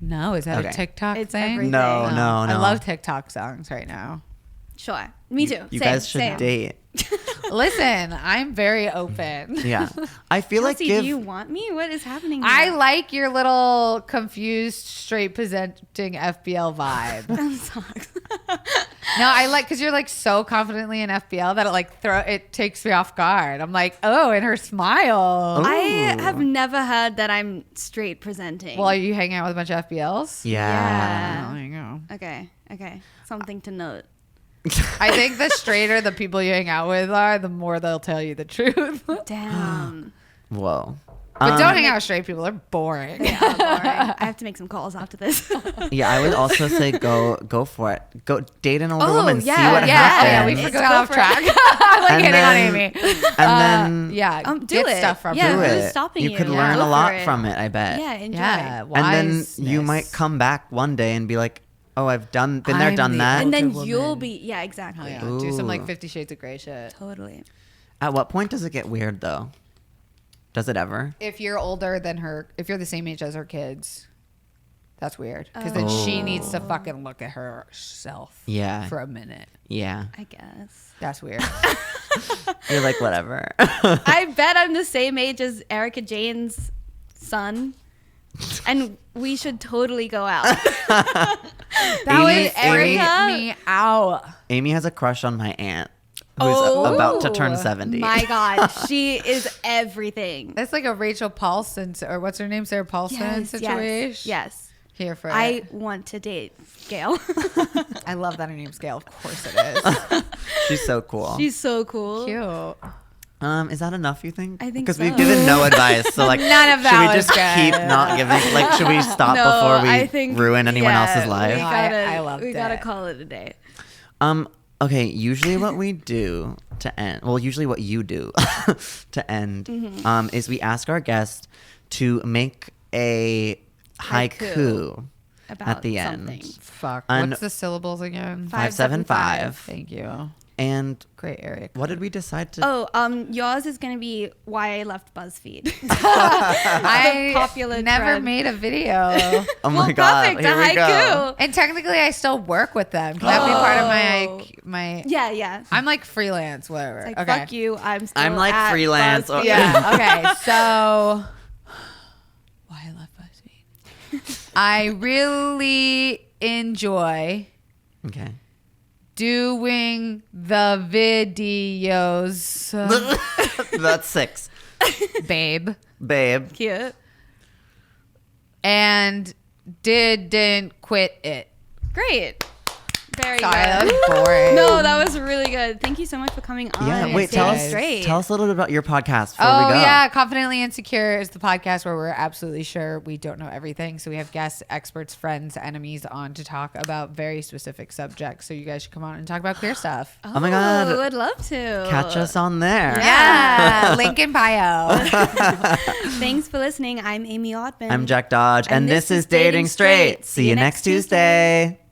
No, is that Okay. a TikTok It's thing? everything. No, Oh, no, I no. love TikTok songs right now. Sure. Me too. You Same, guys should same. date. Listen, I'm very open. Yeah. I feel like Kelsey, do you want me? What is happening here? I like your little confused, straight presenting FBL vibe. That sucks. No, I like because you're like so confidently in FBL that it takes me off guard. I'm like, oh, and her smile. I Ooh. have never heard that I'm straight presenting. Well, are you hanging out with a bunch of FBLs? Yeah. Oh, there you go. Okay. Something to note. I think the straighter the people you hang out with are, the more they'll tell you the truth. But Damn. Whoa. don't hang out with straight people. They're boring. They are boring. I have to make some calls after this. Yeah, I would also say go for it. Go date an older woman. See yeah, what yeah, happens. we Let's forgot go off for track. it. I'm like And hitting then- on Amy. And then Yeah, do get it. stuff from Yeah, do her. who's it. stopping You you? could Yeah. learn Go a lot for it. from it, I bet. Yeah, enjoy. Yeah, And then you wiseness. might come back one day and be like, "Oh, I've been there, I'm done the that." And then Older you'll woman. be, yeah, exactly. Oh, yeah. Do some like Ooh. 50 Shades of Grey shit. Totally. At what point does it get weird though? Does it ever? If you're older than her, if you're the same age as her kids, that's weird. Because then she needs to fucking look at herself Yeah. for a minute. Yeah. I guess. That's weird. You're like, whatever. I bet I'm the same age as Erica Jane's son. And we should totally go out. That Amy- would freak Erica? me out. Amy has a crush on my aunt who's about to turn 70. My God. She is everything. That's like a Rachel Paulson, or what's her name, Sarah Paulson situation. Yes. Here for I it. want to date Gail. I love that her name's Gail. Of course it is. She's so cool. She's so cool. Cute. Is that enough, you think? I think Because so. we've given no advice. So, like, None of that should we was just keep good. not giving? Like, should we stop No, before I we think, ruin anyone yeah, else's We life? No, gotta, I loved we gotta it. call it a day. Okay, usually what we do to end, well, usually what you do to end, Mm-hmm. is we ask our guest to make a haiku About at the something. end. Fuck. Un- What's the syllables again? 575. Thank you. And Great, Eric. what did we decide to? Oh, yours is gonna be why I left BuzzFeed. I popular never trend. made a video. Oh my God, perfect, here a we go. haiku. And technically, I still work with them. Can that be part of my? Yeah. I'm like freelance, whatever. It's like, okay. fuck you. I'm still I'm like at freelance. BuzzFeed. Yeah. Okay. So, why I left BuzzFeed? I really enjoy Okay. doing the videos, That's 6. babe, Babe. Cute. and didn't quit it. Great. Very Sorry, good. that was boring. No, that was really good. Thank you so much for coming on. Yeah, and wait, staying tell us straight. a little bit about your podcast before Oh we go. yeah, Confidently Insecure is the podcast where we're absolutely sure we don't know everything. So we have guests, experts, friends, enemies on to talk about very specific subjects. So you guys should come on and talk about queer stuff. Oh, my God. I would love to. Catch us on there. Yeah, link in bio. Thanks for listening. I'm Amy Ottman. I'm Jack Dodge, and this is Dating Straight. See you next Tuesday.